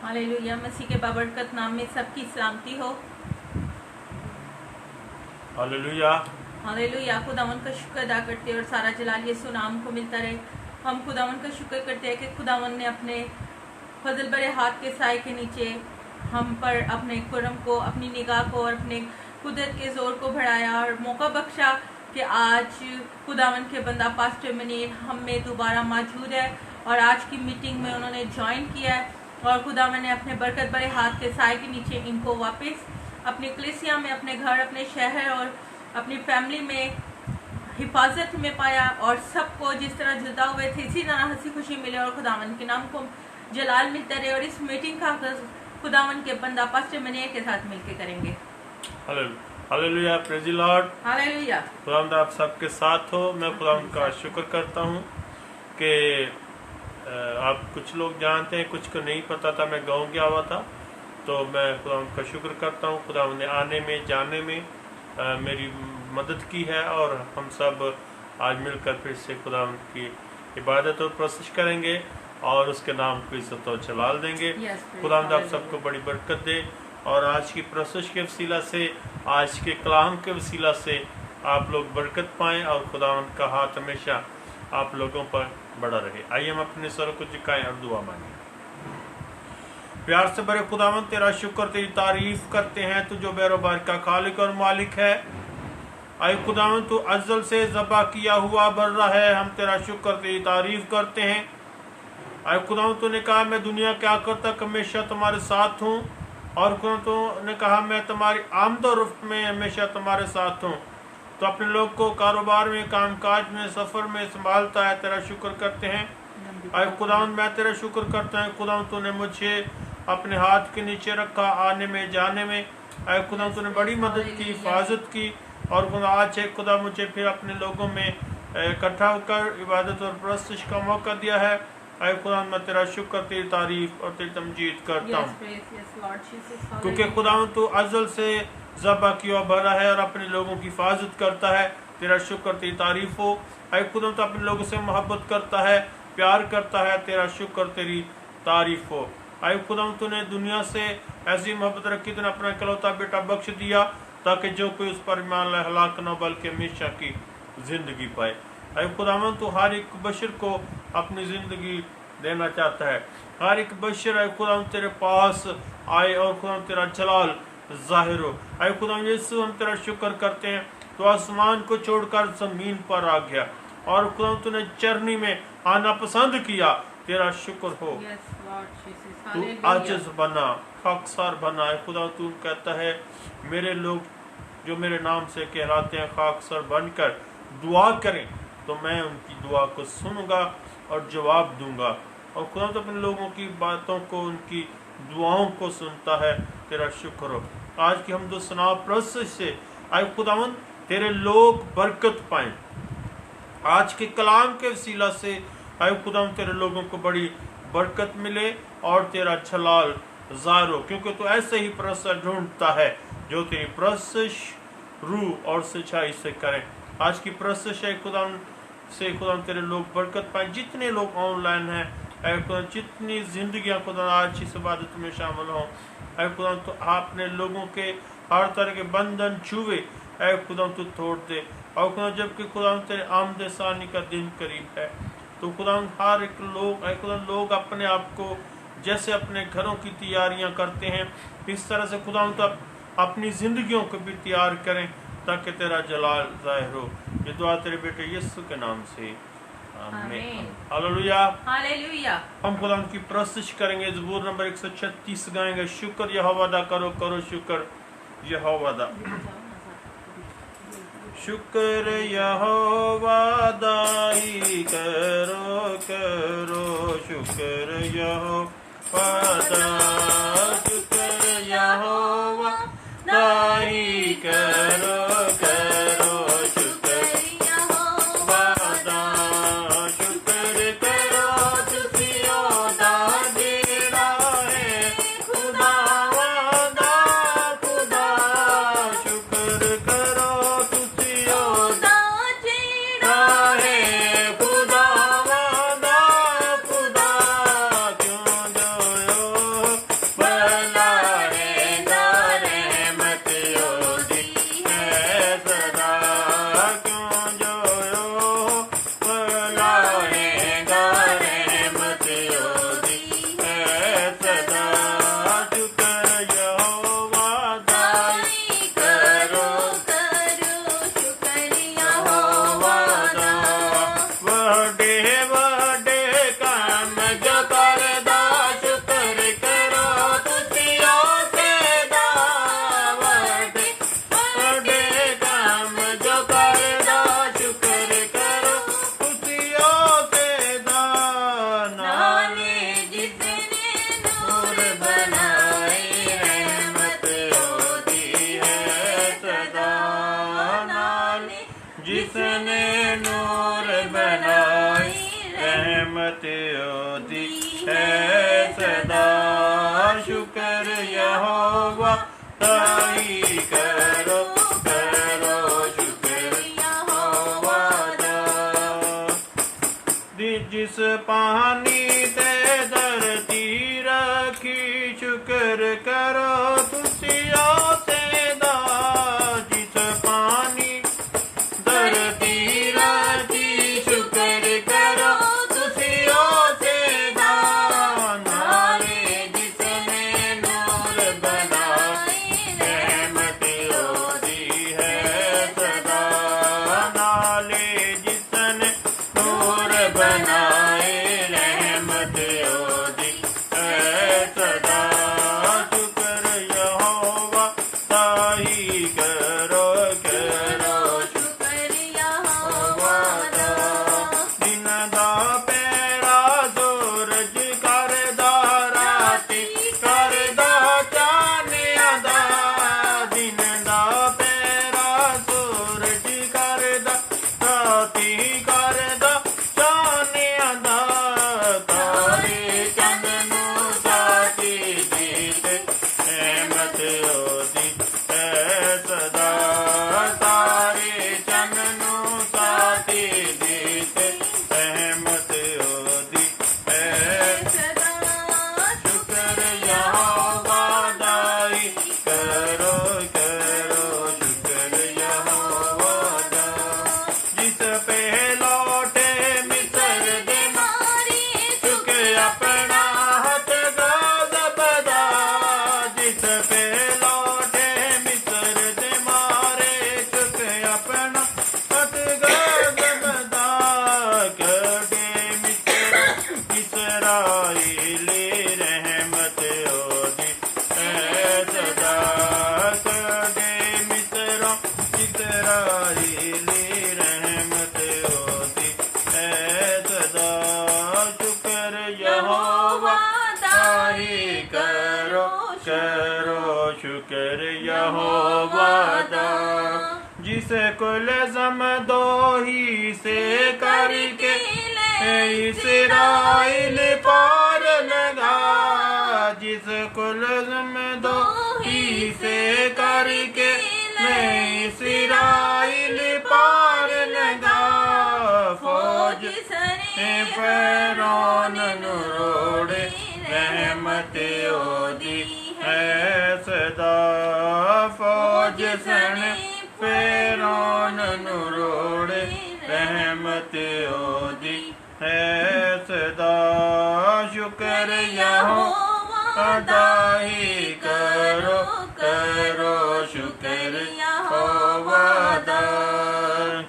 Hallelujah. मसीह के बाबरकत नाम में सबकी सलामती हो। हालेलुया। हालेलुया। खुदावन का शुक्र अदा करते हैं और सारा जलाल यीशु नाम को मिलता रहे। हम खुदावन का शुक्र करते हैं कि खुदावन ने अपने फजल भरे हाथ के साए के नीचे हम पर अपने कुरम को, अपनी निगाह को और अपने कुदरत के जोर को बढ़ाया और मौका बख्शा कि आज खुदावन के बंदा पास्टर मनीर हम में दोबारा मौजूद है और आज की मीटिंग में उन्होंने ज्वाइन किया है और खुदावन ने अपने बरकत भरे हाथ के साए के नीचे इनको वापस अपनी कलीसिया में, अपने घर, अपने शहर और अपनी फैमिली में हिफाजत में पाया और सबको जिस तरह जुदा हुए थे इसी तरह हंसी खुशी मिले और खुदावन के नाम को जलाल मिलता रहे। और इस मीटिंग का आगाज खुदावन के बंदा पास्टर मनीर के साथ मिलकर करेंगे। Hallelujah. Praise the Lord. Hallelujah. खुदावंद आप सबके साथ हो। मैं खुदावंद का शुक्र करता हूँ कि आप कुछ लोग जानते हैं, कुछ को नहीं पता था। मैं गाँव गया हुआ था तो मैं खुदावंद का शुक्र करता हूँ। खुदावंद ने आने में जाने में मेरी मदद की है और हम सब आज मिलकर फिर से खुदावंद की इबादत और प्रस्तुत करेंगे और उसके नाम को इज्जत और जलाल देंगे। खुदावंद आप सबको बड़ी बरकत दे और आज की प्रस्तुत के वसीला से, आज के कलाम के वसीला से आप लोग बरकत पाएं और खुदावंद का हाथ हमेशा आप लोगों पर बड़ा रहे। आइए हम अपने सर को झुकाएं और दुआ मांगें। प्यार से बड़े खुदावंद तेरा शुक्र, तेरी तारीफ करते हैं। तू जो बैरोबार का खालिक और मालिक है। आए खुदावंद तू अज़ल से ज़बा किया हुआ बर्रा है। हम तेरा शुक्र, तेरी तारीफ करते हैं। आए खुदावंद तूने कहा मैं दुनिया के आखिर तक हमेशा तुम्हारे साथ हूँ और खुदावंद तूने कहा मैं तुम्हारी आमद और रफ्त में हमेशा तुम्हारे साथ हूँ। तो अपने लोग को कारोबार में, कामकाज में, सफ़र में संभालता है। तेरा शुक्र करते हैं। आए खुदावंद मैं तेरा शुक्र करता हूँ। खुदावंद तूने मुझे अपने हाथ के नीचे रखा आने में जाने में। आए खुदावंद तूने बड़ी मदद की, हिफाजत की और खुदा आज है खुदा मुझे फिर अपने लोगों में इकट्ठा होकर इबादत और प्रस्तुत का मौका दिया है। आए खुदा मैं तेरा शुक्र, तेरी तारीफ और तेरी तमजीद करता हूँ क्योंकि खुदावंद तू अज़ल से ज़बा किया भरा है और अपने लोगों की हिफाजत करता है। तेरा शुक्र, तेरी तारीफ हो। आए खुदा तो अपने लोगों से मोहब्बत करता है, प्यार करता है। तेरा शुक्र, तेरी तारीफ हो। आए खुदा तूने दुनिया से ऐसी मोहब्बत रखी, तूने अपना इकलौता बेटा बख्श दिया ताकि जो कोई उस पर ईमान लाए हलाक न बल्कि हमेशा की जिंदगी पाए। आए खुदावंद तू हर एक बशर को अपनी जिंदगी देना चाहता है। हर एक बशर आए खुदावंद तेरे पास आए और खुदावंद तेरा जलाल जाहिर हो। आए खुदावंद यीशु हम तेरा शुक्र करते हैं। तो आसमान को छोड़कर जमीन पर आ गया और खुदावंद तूने चरनी में आना पसंद किया। तेरा शुक्र हो। तू आजिज़ बना, खाकसार बना। खुदा तू कहता है मेरे लोग जो मेरे नाम से कहलाते हैं खाकसार बनकर दुआ करें तो मैं उनकी दुआ को सुनूंगा और जवाब दूंगा। और खुदा तो अपने लोगों की बातों को, उनकी दुआओं को सुनता है। तेरा शुक्र हो। आज की हम सना प्रस्तुत से आए खुदावंद तेरे लोग बरकत पाएं। आज के कलाम के वसीला से आए खुदावंद तेरे लोगों को बड़ी बरकत मिले और तेरा जलाल ज़ाहिर हो क्योंकि तू ऐसे ही प्रस्तुत ढूंढता है जो तेरी प्रस्तुत रूह और सच्चाई से करें। आज की प्रस्तुत से खुदा तेरे लोग बरकत पाएं। जितने लोग ऑनलाइन हैं खुदा, जितनी जिंदगियां खुदा आज इस इबादत में शामिल हों खुदा तो आपने लोगों के हर तरह के बंधन छुए खुदा तू तोड़ दे। और खुदा जबकि खुदा तेरे आमद सानी का दिन करीब है तो खुदा हर एक लोग अपने आप को जैसे अपने घरों की तैयारियां करते हैं इस तरह से खुदा तो अपनी जिंदगियों को भी तैयार करें ताकि तेरा जलाल जाहिर हो। ये दुआ तेरे बेटे यीशु के नाम से आमीन। हालेलुया। हालेलुया। हम खुदा की प्रस्तुत करेंगे। ज़बूर नंबर 136 गाएंगे। शुक्र यहोवा दा करो, करो शुक्र यहोवा दा। शुक्र यहोवा दा ही करो, करो शुक्र यहोवा दा। शुक्र यहोवा दा ही करो, करो शुक्र यहोवा दा। शुक्र करो तुसियो दा जेड़ा है खुदावा दा, खुदा शुक्र करो तुसियो दा जेड़ा है खुदावा दा, खुदा क्यों जो وڈے وڈے کام جو کردا شکر کرو تسیو سیدا وڈے وڈے کام جو کردا شکر کرو تسیو سیدا نالے جس نے نور بنائے رحمت اودی ہے صدا نالے جس نے نور بنائی رحمت اودی ہے صدا شکر یہوہ تائی کرو کرو شکر یہوہ دا جس پانی تے دھرتی رکھی شکر کرو تسیو سیدا جس پانی دھرتی رکھی شکر کرو تسیو سیدا نالے جس نے نور بنائی رحمت اودی ہے صدا نالے جس نے نور بنائے رحمت اودی ہے صدا شکر یہوہ تائی کرو کرو شکر یہوہ دا دن دا پیرا سورج کردا راتی کردا چانیا دا دن دا پیرا سورج کردا راتی کردا چانیا دا تارے چند نو ساتی دیتے رحمت اودی ہے صدا تارے چند نو ساتی دیتے رحمت اودی ہے صدا شکر یہوہ دائی کرو کرو شکر یہوہ دا جس پہ لوٹے مصر دے ماری چک اپنا ہاتھ غضب دا جس پہ لوٹے مصر دے مارے چک اپنا ہاتھ غضب دا کڈے مصر اسرائیلی رحمت اودی ہے صدا کڈے مصر اسرائیلی رحمت اودی ہے صدا شکر یہوہ تائی کرو کرو شکر یہوہ دا جس کل زم دو ہی سے کر کے اسرائیل پار لگا جس کل زم دو ہی سے کر کے اسرائیل پار لگا فوج فرعون نو روڑے رحمت اودی ہے صدا فوج سن فرعون نو روڑے رحمت اودی ہے صدا شکر یہوہ تائی کرو کرو شکر یہوہ دا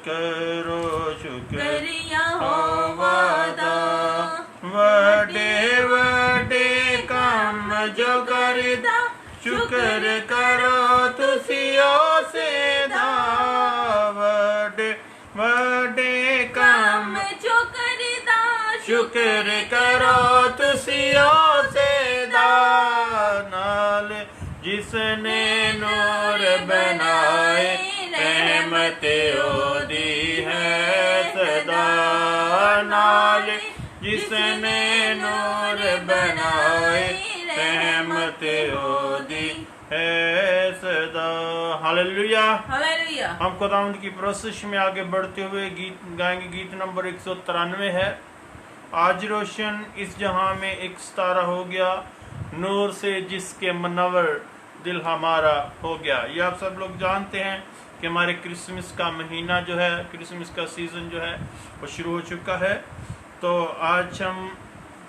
کرو شکر یہوہ دا وڈے وڈے کام جو کردا شکر کرو تسیو سیدا وڈے وڈے کام جو کردا شکر کرو تسیو سیدا نال جس نے نور بنائے رحمت اودی ہے صدا نال جس نے نور بنائے رحمت اودی ہے صدا ہاللویا ہاللویا ہم خداوند کی پرستش میں آگے بڑھتے ہوئے گیت گائیں گے گیت نمبر 193 ہے آج روشن اس جہاں میں ایک ستارہ ہو گیا نور سے جس کے منور دل ہمارا ہو گیا یہ آپ سب لوگ جانتے ہیں کہ ہمارے کرسمس کا مہینہ جو ہے کرسمس کا سیزن جو ہے وہ شروع ہو چکا ہے تو آج ہم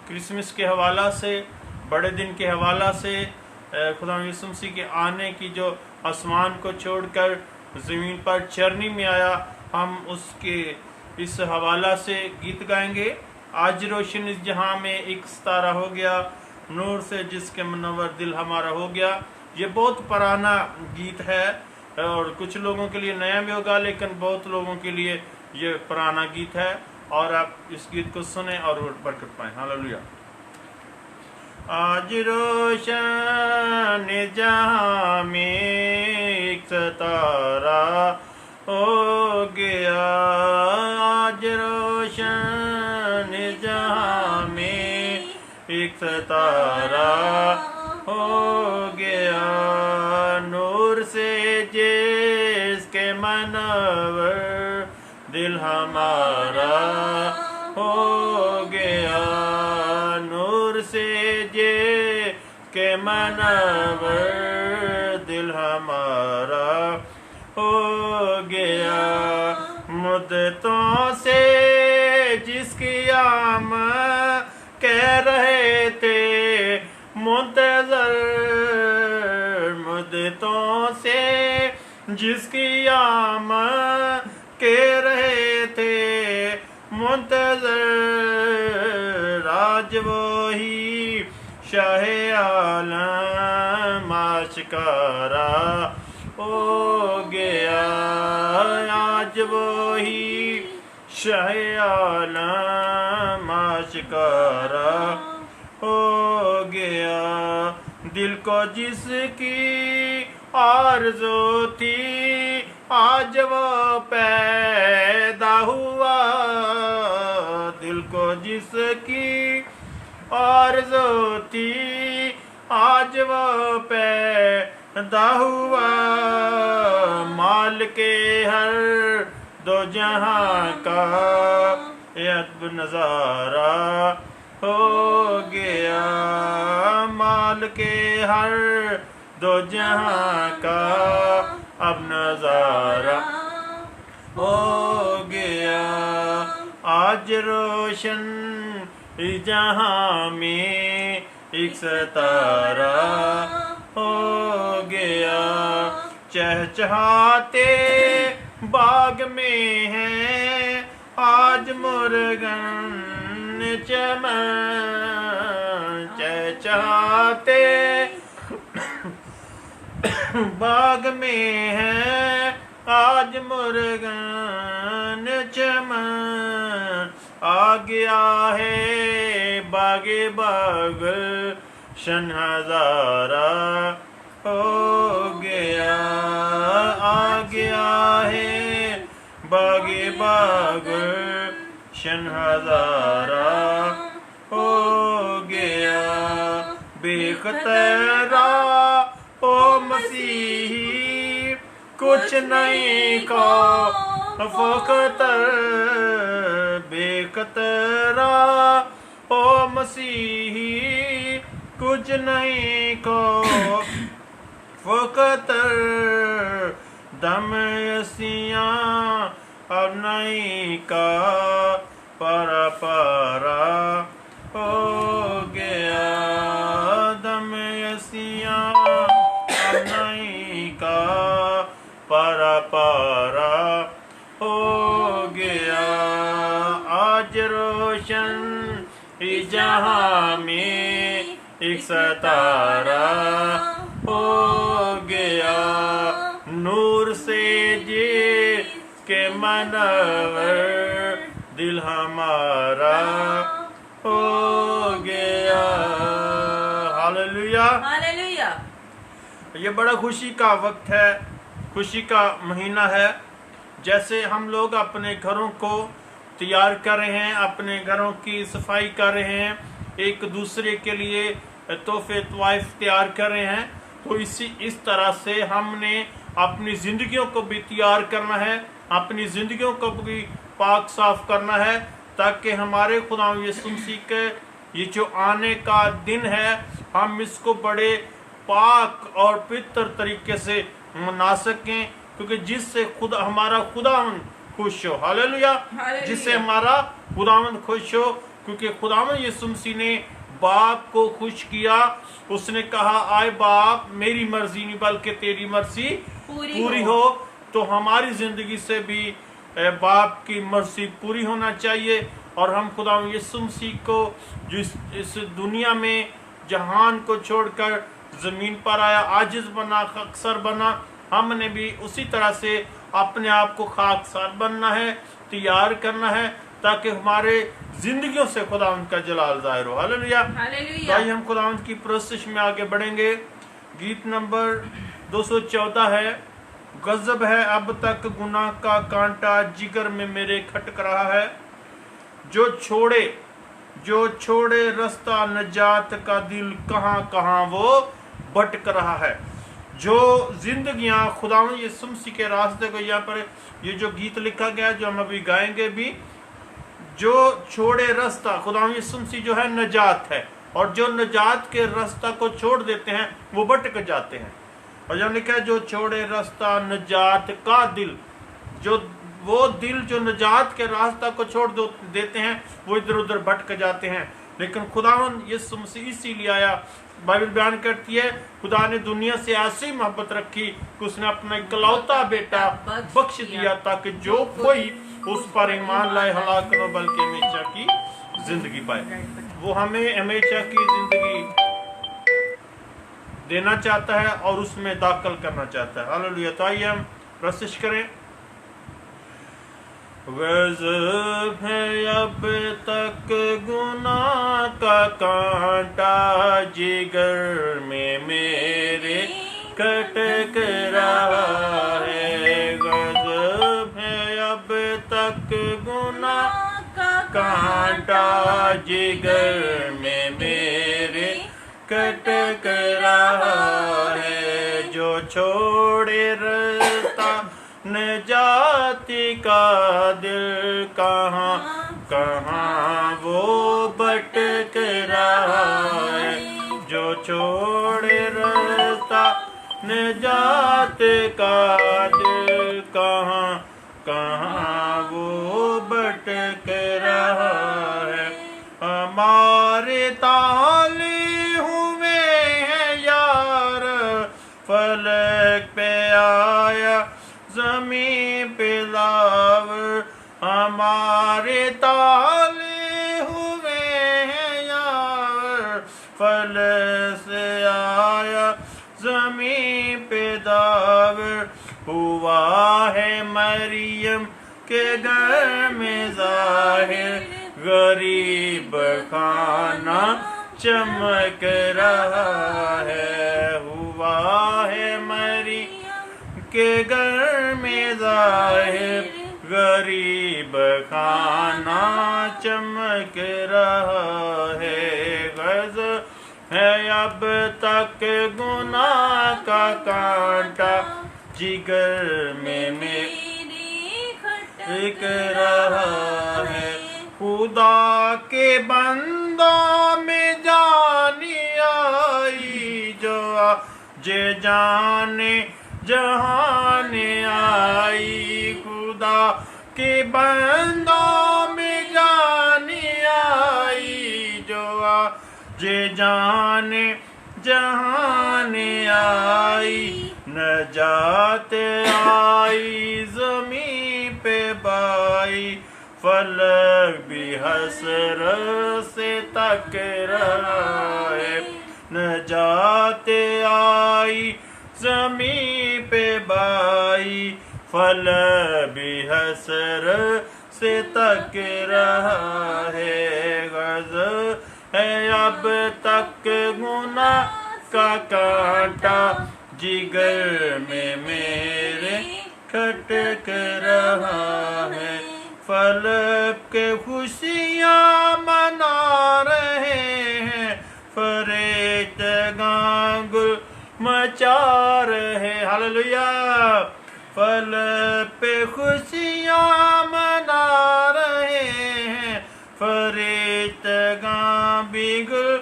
کرسمس کے حوالہ سے بڑے دن کے حوالہ سے خدا یسوع مسیح کے آنے کی جو آسمان کو چھوڑ کر زمین پر چرنی میں آیا ہم اس کے اس حوالہ سے گیت گائیں گے. آج روشن اس جہاں میں ایک ستارہ ہو گیا, نور سے جس کے منور دل ہمارا ہو گیا. یہ بہت پرانا گیت ہے اور کچھ لوگوں کے لیے نیا بھی ہوگا, لیکن بہت لوگوں کے لیے یہ پرانا گیت ہے. اور آپ اس گیت کو سنیں اور برکت پائیں. ہاللیلویا. آج روشن جہاں میں ایک ستارہ ہو گیا, آج روشن جہاں میں ایک ستارہ ہو گیا, نور سے جس کے منور دل ہمارا ہو گیا, نور سے جس کے منور دل ہمارا ہو گیا. مدتوں سے جس کی آمد کہہ رہے تھے منتظر, مدتوں سے جس کی آمد کہہ رہے تھے منتظر, آج وہی شاہ عالم آشکارا ہو گیا, آج وہی شاہ عالم آشکارا ہو گیا. دل کو جس کی آرزو تھی آج وہ پیدا ہوا, دل کو جس کی آرزو تھی آج وہ پیدا ہوا, مال کے ہر دو جہاں کا ادب نظارہ ہو گیا, مال کے ہر دو جہاں کا اب نظارہ ہو گیا. آج روشن جہاں میں ایک ستارہ ہو گیا, چہچہاتے باغ میں ہے آج مرغن چمن, چہچہاتے باغ میں ہے آج مرغن چمن, آ گیا ہے باغ باغ شن ہزارہ ہو گیا, آ گیا ہے باغ باغ شن ہزارہ ہو گیا. بے خطرہ او مسیحی کچھ نہیں خوف خطر, بے خطرہ او مسیحی کچھ نہیں خوف خطر, دم یسیاں اب نہیں کا پارا پارا ہو گیا, دم یسیاں اب نہیں کا پارا پارا ہو گیا. آج روشن جہاں میں ایک ستارہ ہو گیا, نور سے جس کے منور دل ہمارا ہو گیا. ہاللیلویا. ہاللیلویا. یہ بڑا خوشی کا وقت ہے, خوشی کا مہینہ ہے. جیسے ہم لوگ اپنے گھروں کو تیار کر رہے ہیں, اپنے گھروں کی صفائی کر رہے ہیں, ایک دوسرے کے لیے تحفے طوائف تیار کر رہے ہیں, تو اس طرح سے ہم نے اپنی زندگیوں کو بھی تیار کرنا ہے, اپنی زندگیوں کو بھی پاک صاف کرنا ہے, تاکہ ہمارے خدا یسوع مسیح کے یہ جو آنے کا دن ہے ہم اس کو بڑے پاک اور پتر طریقے سے منا سکیں, کیونکہ جس سے ہمارا خداوند خوش ہو. ہاللیلویا. جس سے ہمارا خداوند خوش ہو, کیونکہ خداوند یسوع مسیح نے باپ کو خوش کیا. اس نے کہا آئے باپ میری مرضی نہیں بلکہ تیری مرضی پوری ہو. تو ہماری زندگی سے بھی बाप की मर्जी पूरी होना चाहिए और हम खुदा यीशु मसीह को जो इस दुनिया में जहान को छोड़कर ज़मीन पर आया, आजिज़ बना, खाकसार बना, हमने भी उसी तरह से अपने आप को खाकसार बनना है, तैयार करना है ताकि हमारे जिंदगियों से खुदा का जलाल ज़ाहिर हो। हालेलुया। तो आइए हम खुदा की परस्तिश में आगे बढ़ेंगे। गीत नंबर 214 है, गजब है अब तक गुनाह का कांटा जिगर में मेरे खटक रहा है, जो छोड़े रास्ता नजात का दिल कहाँ कहाँ वो भटक रहा है। जो जिंदगियां खुदा यीशु मसीह के रास्ते को, यहाँ पर ये जो गीत लिखा गया जो हम अभी गाएंगे भी, जो छोड़े रास्ता, खुदा यीशु मसीह जो है नजात है, और जो नजात के रास्ता को छोड़ देते हैं वो भटक जाते हैं। और जब लिखा है जो छोड़े रास्ता नजात का दिल, जो वो दिल जो नजात के रास्ता को छोड़ देते हैं वो इधर उधर भटक जाते हैं। लेकिन खुदावन यीशु मसीह इसीलिए आया। बाइबल बयान करती है खुदा ने दुनिया से ऐसी मोहब्बत रखी कि उसने अपना इकलौता बेटा बख्श दिया ताकि जो कोई उस पर ईमान लाए हलाक न बल्कि हमेशा की जिंदगी पाए। वो हमें हमेशा की जिंदगी देना चाहता है और उसमें दाखिल करना चाहता है। हालेलुया। तो आइए हम प्रशिश करें। गज़ब है अब तक गुनाह का कांटा जिगर में मेरे खटक रहा है। गज़ब है अब तक गुनाह का कांटा जिगर में मेरे खटक रहा है, जो छोड़े रास्ता नजाती का दिल कहाँ कहाँ वो भटक रहा है, जो छोड़े रास्ता नजात का दिल कहाँ कहाँ वो भटक रहा है। हमारे ताले हुए हैं यार, फलक पे आया ज़मीं पे लावर, हमारे ताले हुए हैं यार, फलक से आया ज़मीं पे दावर। हुआ है मरियम के घर में ज़ाहिर, गरीब खाना चमक रहा है। हुआ है मरियम के घर में ज़ाहिर, गरीब खाना चमक रहा है। गज़ब है अब तक गुनाह का कांटा जिगर में मेरे खटक रहा है। खुदा के बंदा में जानी आई, जो जे जाने जहान आई। खुदा के बंदा में जानी आई, जो जे जाने जहान आई। नजात आई ज़मीं पे बाई, फलक भी हसरत से तक रहा है। नजात आई ज़मीं पे बाई, फलक भी हसरत से तक रहा है। गज़ब है अब तक गुनाह का कांटा जिगर में मेरे खटक रहा है। फलक के खुशियाँ मना रहे हैं, फरेश्तगां गुल मचा रहे। हालेलुया। फलक पे खुशियाँ मना रहे हैं, फरेश्तगां भी गुल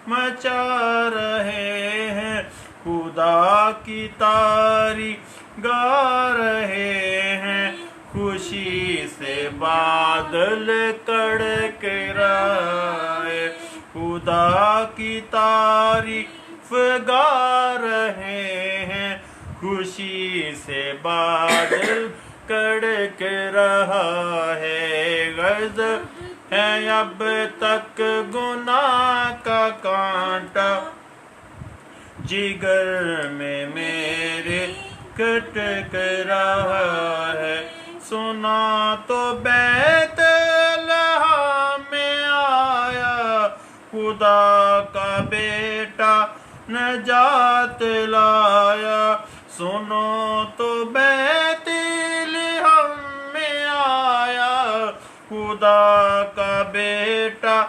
मचा रहे हैं। खुदा की तारीफ गा रहे हैं, खुशी से बादल कड़क रहे। खुदा की तारीफ गा रहे हैं, खुशी से बादल کڑک رہا ہے، غضب ہے اب تک گناہ کا کانٹا جگر میں میرے کھٹک رہا ہے۔ سنا تو بیت لحم میں آیا خدا کا بیٹا نجات لایا، سنو تو بیت لحم میں آیا خدا کا بیٹا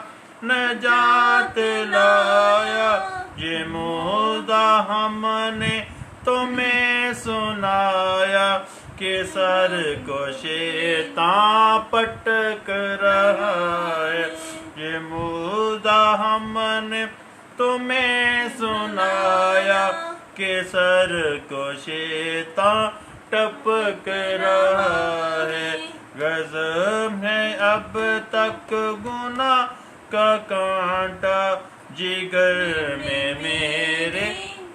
نجات لایا۔ یہ موعظہ ہم نے تمہیں سنایا کہ سر کو شیطان پٹک رہا ہے، یہ موعظہ ہم نے تمہیں سنایا کہ سر کو شیطان ٹپک رہا ہے، غضب ہے اب تک گناہ کا کانٹا جگر میں میرے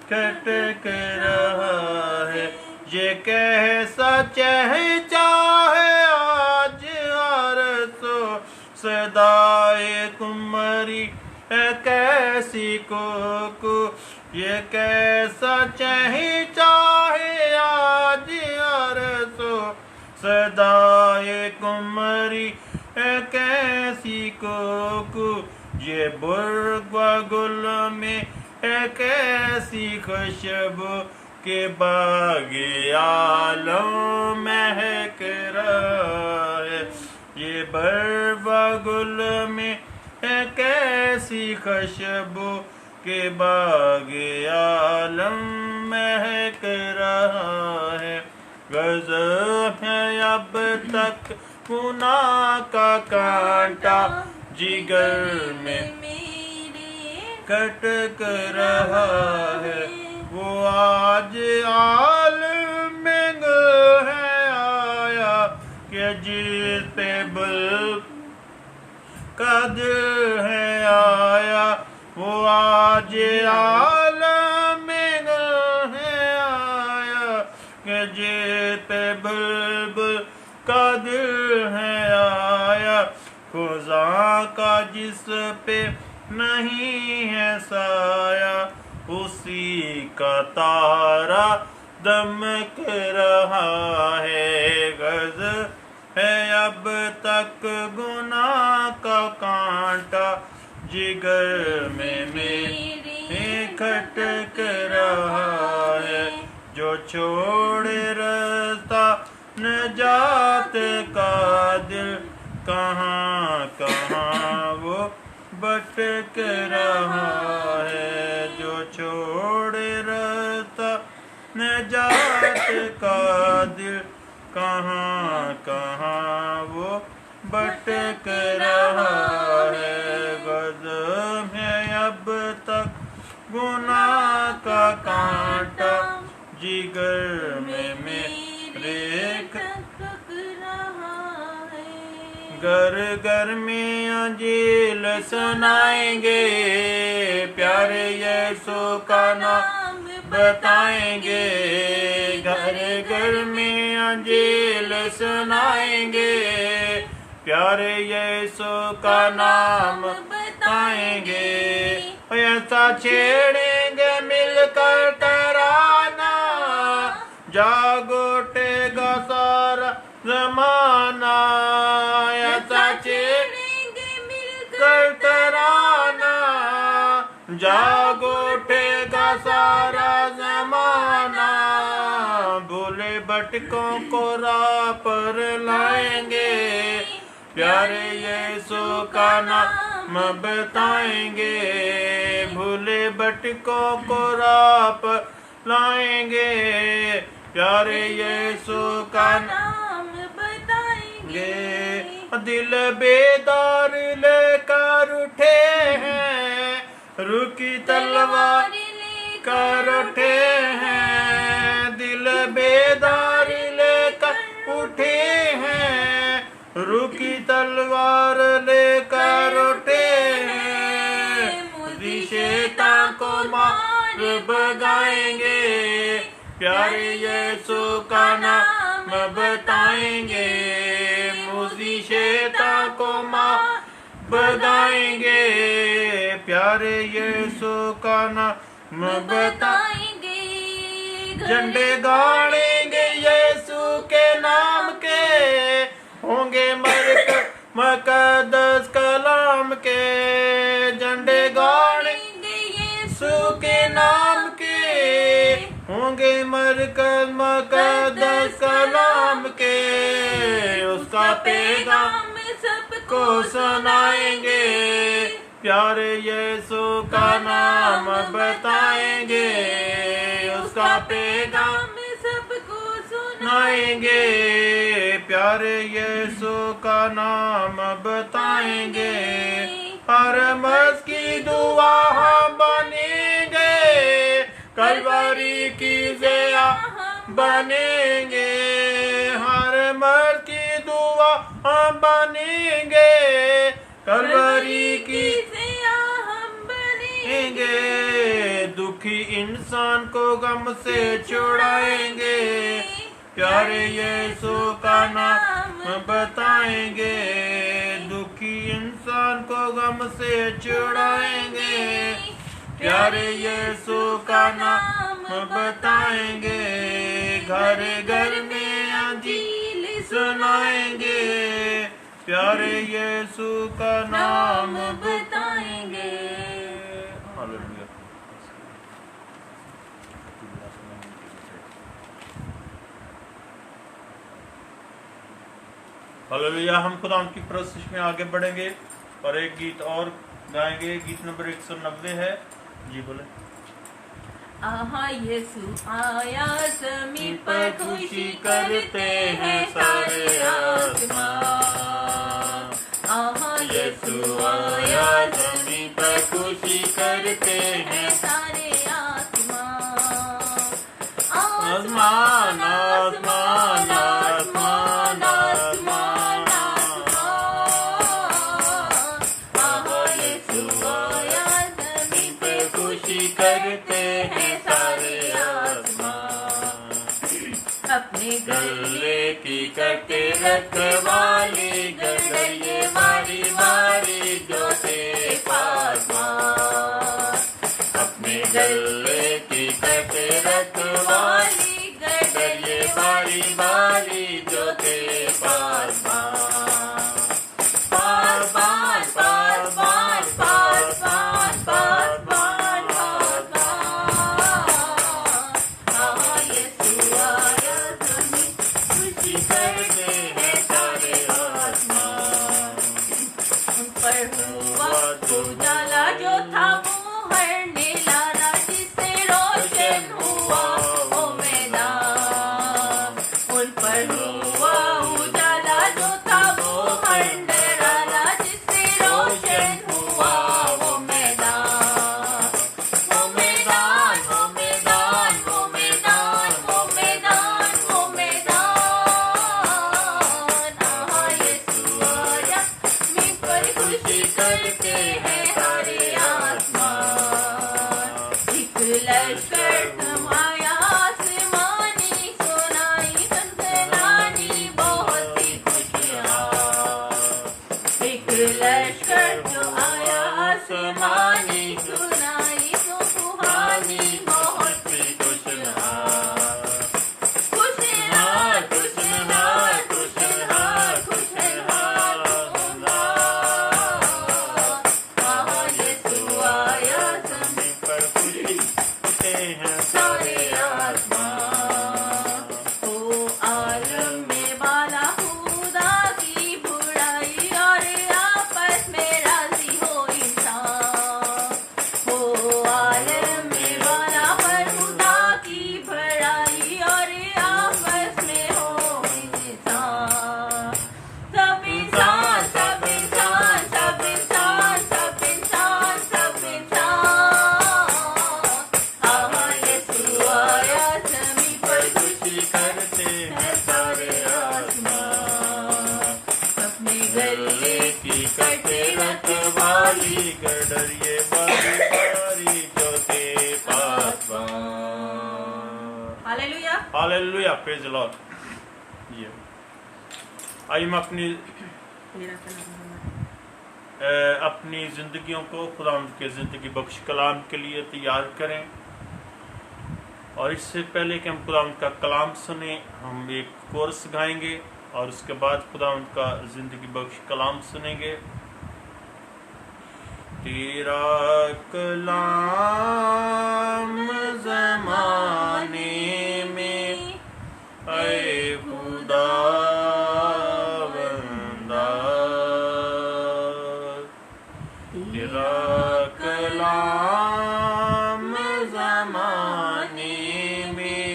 کھٹک رہا ہے۔ یہ کیسا چہچاہے آج آرزو صدائے قمری ہے کیسی کوکو، یہ کیسا چہچاہے آج آرزو صدائے قمری ہے کیسی کوکو، یہ برگ و گل میں ہے کیسی خوشبو کہ باغ عالم مہک رہا ہے، یہ برگ و گل میں ہے کیسی خوشبو کہ باغ عالم مہک رہا ہے، غضب ہے اب تک گناہ کا کانٹا جگر میں کھٹک رہا ہے، وہ آج عالم میں ہے آیا کہ جس پہ بل کا دل ہے آیا، وہ آج عالم میں ہے آیا کہ جس پہ بلبل کا دل ہے آیا، خدا کا جس پہ نہیں ہے سایہ اسی کا تارا دمک رہا ہے، غضب ہے اب تک گناہ کا کانٹا جگر میں میرے کھٹک رہا ہے، جو چھوڑے رستہ نجات کا دل کہاں کہاں وہ بھٹک رہا ہے، جو چھوڑے رستہ نجات کا دل کہاں کہاں وہ بھٹک رہا ہے، غضب ہے اب تک گناہ کا کانٹا جگر میں میرے گھر گھر میں انجیل سنائیں گے، پیارے یسوع کا نام بتائیں گے، گھر گھر میں انجیل سنائیں گے، پیارے یسوع کا نام بتائیں گے، ایسا چھیڑیں گے مل کر ترانہ، جاگو اٹھے گا سارا زمانہ، ایسا چھیڑیں گے مل کر ترانہ، جاگو اٹھے گا سارا زمانہ، بھولے بھٹکوں کو راہ پر لائیں گے، پیارے یسوع کا نام بتائیں گے، بھولے بھٹکوں کو راہ پر لائیں گے، پیارے یسوع کا نام بتائیں گے، دل بیدار لے کر اٹھے ہیں، رکی تلوار لے کر اٹھے ہیں، دل بیدار لے کر اٹھے ہیں، رکی تلوار لے کر اٹھے ہیں، شیطان کو مار بھگائیں گے، پیارے یسوع کا نام नाम बताएंगे, मुझी शैतान को मार बताएंगे, प्यारे यीशु का नाम बताएंगे, झंडे गाड़ेंगे यीशु के नाम के, होंगे मुकद्दस कलाम के, झंडे गाड़ेंगे यीशु के नाम के, होंगे मुकद्दस कलाम के, उसका पैगाम सबको सुनाएंगे, प्यारे यीशु का नाम बताएंगे, उसका पैगाम सबको सुनाएंगे, प्यारे यीशु का नाम बताएंगे, हर मर्द की दुआ हम बनेंगे, कलवरी की ज़िया बनेंगे, हर मर्द की दुआ हम बनेंगे, कलवरी की ज़िया हम बनेंगे, दुखी इंसान को गम से छुड़ाएंगे, प्यारे यीशु का नाम बताएंगे, दुखी इंसान को गम से छुड़ाएंगे, प्यारे यीशु का नाम बताएंगे, घर घर में अंजील सुनाएंगे, प्यारे यीशु का नाम बताएंगे। हालेलुया। हालेलुया। हम खुदा की परस्तिश में आगे बढ़ेंगे और एक गीत और गाएंगे, गीत नंबर 190 है। जी बोले। आहा यीशु आया ज़मीन पर खुशी करते हैं सारे आसमां, आहा यीशु आया ज़मीन पर खुशी करते हैं सारे आसमां, आसमान आसमान आसमान आसमान आहा यीशु आया ज़मीन पर खुशी करते हैं सारे आसमान, अपने गले की करते रखवाली गड़िए मारी मारी जो से पासमान, अपने गले की करते रखवाली गड़िए मारी मारी जो से पासमान, पासमान पासमान पासमान पासमान आहा यीशु आया ज़मीन खुशी करते हैं सारे आसमान, उन पर हुआ उजाला जो था मुहर निराला जिससे रोशन हुआ वो मैदान, उन पर हुआ उजाला जो था मुहर निराला जिससे रोशन हुआ वो मैदान, वो मैदान वो मैदान वो मैदान वो मैदान वो मैदान, आहा यीशु आया ज़मीन पर खुशी करते हैं सारे आसमान, एक लश्कर तुम आया आसमानी सुनाई सनसनानी बहुत सी खुशियाँ, एक लश्कर जो आया आसमानी सुनाई सुहानी बहुत सी खुशियाँ, खुशहाल खुशहाल खुशहाल खुशहाल आहा यीशु आया ज़मीन पर खुशी करते हैं सारे आसमान, ओ आलम में वाला खुदा की बुराई और आपस में राजी हो इंसान, ओ आलम में वाला पर खुदा की भलाई और आपस में हो इंसान, सब इंसान सब इंसान सब इंसान सब इंसान सब इंसान, आहा यीशु आया ज़मीन पर खुशी करते हैं सारे आसमान, अपने गले की करते रखवाली गडरिए बारी बारी जो के Paswan. Hallelujah. Hallelujah, praise the Lord. آئیے ہم اپنی تیرا کلام ہمارا اپنی زندگیوں کو خداوند کے زندگی بخش کلام کے لیے تیار کریں، اور اس سے پہلے کہ ہم خداوند کا کلام سنیں ہم ایک کورس گائیں گے اور اس کے بعد خداوند کا زندگی بخش کلام سنیں گے۔ تیرا کلام زمانے میں اے خداوندہ، تیرا کلام زمانے میں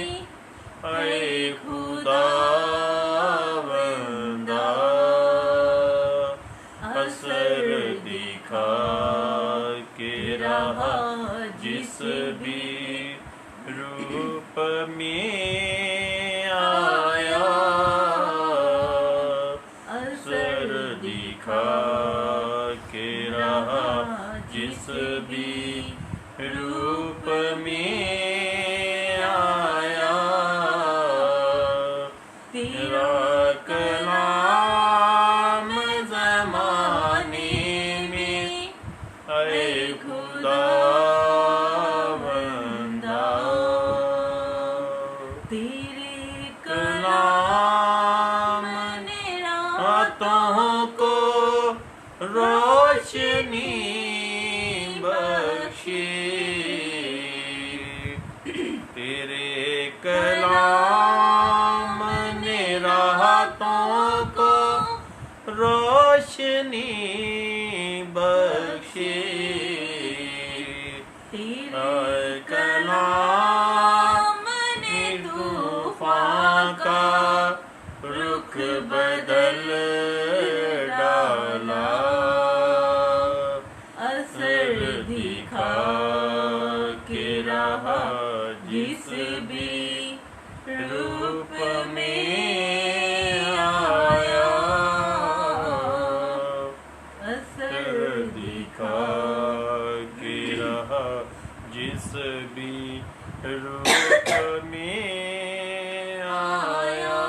اے خداوندہ، اثر دکھا کے رہا جس بھی روپ میں آیا، اثر دکھا کے رہا جس بھی روپ میں آیا، تیرا کلام زمانے میں اے خداوندہ، تیرے کلام نے راتوں کو روشنی بخشی، تیرے کلام نے راتوں کو روشنی بخشی، تیرے کلام نے طوفان کا رخ بدل ڈالا، اثر دکھا کے رہا جس بھی روپ میں آیا، اثر دکھا کے رہا جس بھی روپ میں آیا،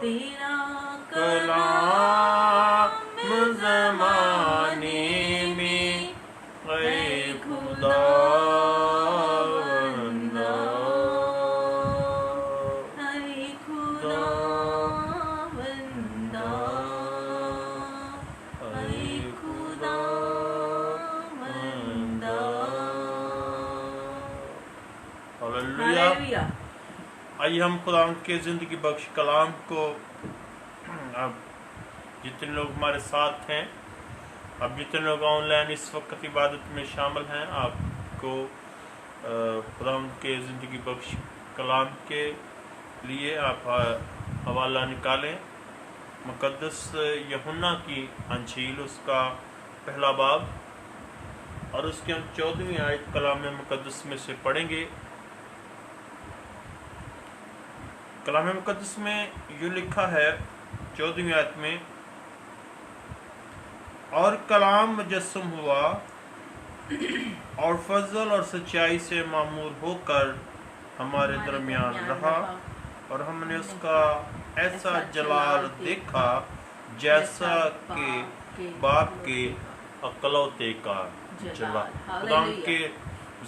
تیرا کلام زمانے میں اے خداوندہ، اے خداوندہ، اے خداوندہ، ہلیلویا۔ ہلیلویا۔ آئیے ہم خداوند کے زندگی بخش کلام کو، اب جتنے لوگ ہمارے ساتھ ہیں، اب جتنے لوگ آن لائن اس وقت عبادت میں شامل ہیں، آپ کو خداوند کے زندگی بخش کلام کے لیے آپ حوالہ نکالیں۔ مقدس یوحنا کی انجیل اس کا پہلا باب اور اس کی ہم 14ویں آیت کلام مقدس میں سے پڑھیں گے۔ کلام مقدس میں یہ لکھا ہے 14ویں آیت میں، اور کلام مجسم ہوا اور فضل اور سچائی سے معمور ہو کر ہمارے درمیان رہا، اور ہم نے اس کا ایسا جلال دیکھا جیسا کہ باپ کے اکلوتے کا جلال۔ خدا کے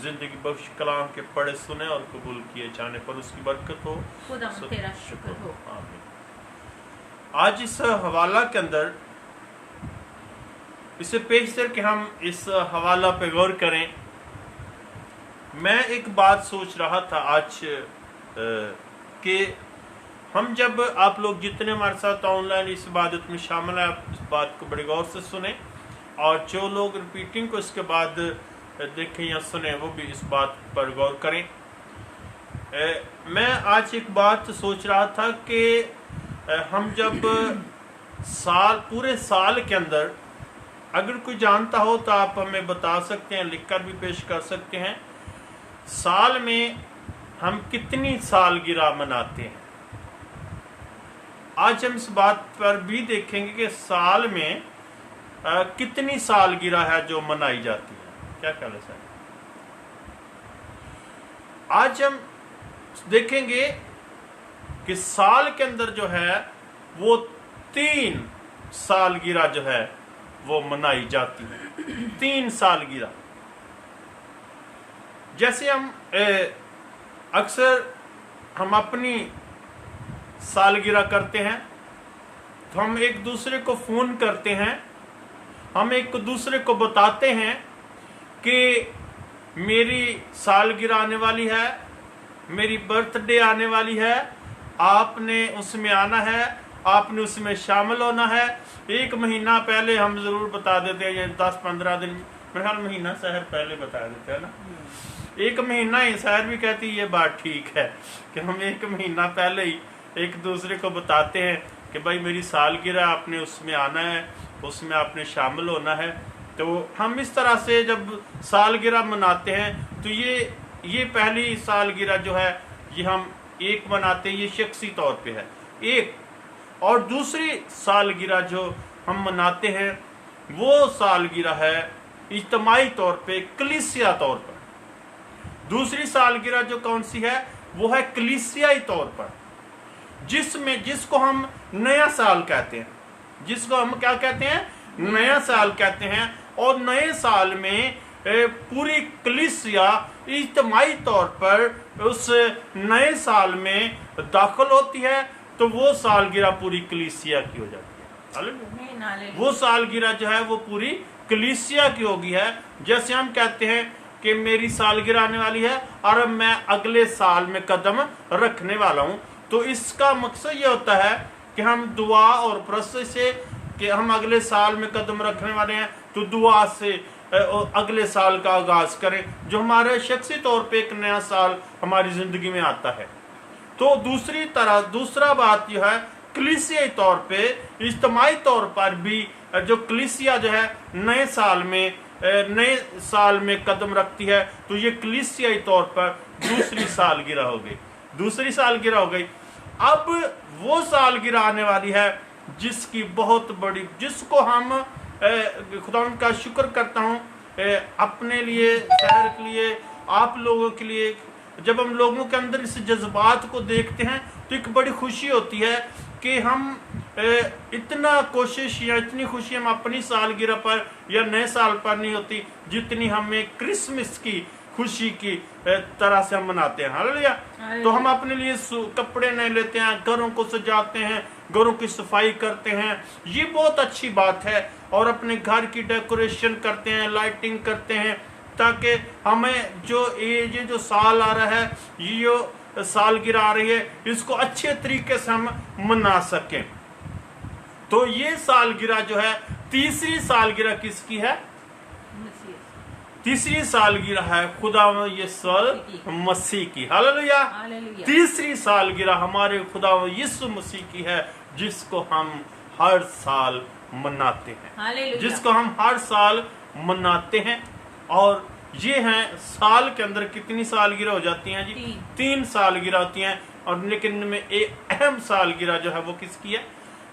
زندگی بخش کلام کے پڑھے سنے اور قبول کیے جانے پر اس کی برکت ہو۔ خدا تیرا شکر ہو۔ آمین۔ آج اس حوالہ کے اندر اسے پیشتر کہ ہم اس حوالہ پہ غور کریں، میں ایک بات سوچ رہا تھا آج کہ ہم جب آپ لوگ جتنے ہمارے ساتھ آن لائن اس عبادت میں شامل ہیں، آپ اس بات کو بڑے غور سے سنیں، اور جو لوگ ریپیٹنگ کو اس کے بعد دیکھیں یا سنیں وہ بھی اس بات پر غور کریں۔ میں آج ایک بات سوچ رہا تھا کہ ہم جب پورے سال کے اندر، اگر کوئی جانتا ہو تو آپ ہمیں بتا سکتے ہیں، لکھ کر بھی پیش کر سکتے ہیں، سال میں ہم کتنی سالگرہ مناتے ہیں۔ آج ہم اس بات پر بھی دیکھیں گے کہ سال میں کتنی سالگرہ ہے جو منائی جاتی ہے۔ کیا خیال ہے سر؟ آج ہم دیکھیں گے کہ سال کے اندر جو ہے वो 3 सालगिरह जो है वो मनाई जाती है। 3 सालगिरह। जैसे हम अक्सर हम अपनी सालगिरह करते हैं तो हम एक दूसरे को फोन करते हैं, हम एक दूसरे को बताते हैं कि मेरी सालगिरह आने वाली है, मेरी बर्थडे आने वाली है, आपने उसमें आना है, आपने उसमें शामिल होना है। 1 महीना पहले हम जरूर बता देते हैं, 10-15 दिन, मेरे ख्याल महीना शहर पहले बता देते हैं ना। 1 महीना ही शहर भी कहती है, ये बात ठीक है कि हम 1 महीना पहले ही एक दूसरे को बताते हैं कि भाई मेरी सालगिरह, आपने उसमें आना है, उसमें आपने शामिल होना है। तो हम इस तरह से जब सालगिरह मनाते हैं तो ये पहली सालगिरह जो है ये हम एक मनाते हैं, ये शख्सी तौर पे है एक। और दूसरी सालगिरह जो हम मनाते हैं वो सालगिरह है इज्तिमाई तौर पे, कलीसिया तौर पर। दूसरी सालगिरह जो कौन सी है वो है कलीसियाई तौर पर, जिसको हम नया साल कहते हैं, जिसको हम क्या कहते हैं, नया साल कहते हैं। और नए साल में पूरी कलीसिया इज्तिमाई तौर पर उस नए साल में दाखिल होती है, तो वो सालगिरह पूरी कलीसिया की हो जाती है। वो सालगिरह जो है वो पूरी कलीसिया की होगी है। जैसे हम कहते हैं कि मेरी सालगिरह आने वाली है और अब मैं अगले साल में कदम रखने वाला हूं, तो इसका मकसद ये होता है कि हम दुआ और प्रश्न से कि हम अगले साल में कदम रखने वाले हैं, तो दुआ से अगले साल का आगाज करें, जो हमारे शख्सी तौर पे एक नया साल हमारी जिंदगी में आता है। तो दूसरा बात यह है कलीसियाई तौर पे, इज्तिमाई तौर पर भी जो कलीसिया जो है नए साल में कदम रखती है, तो ये कलीसियाई तौर पर दूसरी सालगिरह हो गई, दूसरी सालगिरह हो गई। अब वो सालगिरह आने वाली है जिसकी बहुत बड़ी, जिसको हम खुदा का शुक्र करता हूँ अपने लिए, शहर के लिए, आप लोगों के लिए। जब हम लोगों के अंदर इस जज्बात को देखते हैं तो एक बड़ी खुशी होती है कि हम इतना कोशिश या इतनी खुशी हम अपनी सालगिरह पर या नए साल पर नहीं होती जितनी हमें क्रिसमस की खुशी की तरह से हम मनाते हैं। हालेलुया। तो हम अपने लिए कपड़े नए लेते हैं, घरों को सजाते हैं, घरों की सफाई करते हैं, ये बहुत अच्छी बात है। और अपने घर की डेकोरेशन करते हैं, लाइटिंग करते हैं, ताकि हमें ये जो साल आ रहा है, ये जो सालगिरह आ रही है, इसको अच्छे तरीके से हम मना सकें। तो ये सालगिरह जो है, तीसरी सालगिरह किसकी है? तीसरी सालगिरह है खुदा यीशु मसीह की। हालेलुया। तीसरी सालगिरह हमारे खुदा यीशु मसीह की है, जिसको हम हर साल मनाते हैं, जिसको हम हर साल मनाते हैं। और ये हैं साल के अंदर कितनी सालगिरह हो जाती हैं जी? 3 सालगिरह होती हैं। और लेकिन इनमें एक अहम सालगिरह जो है वो किसकी है?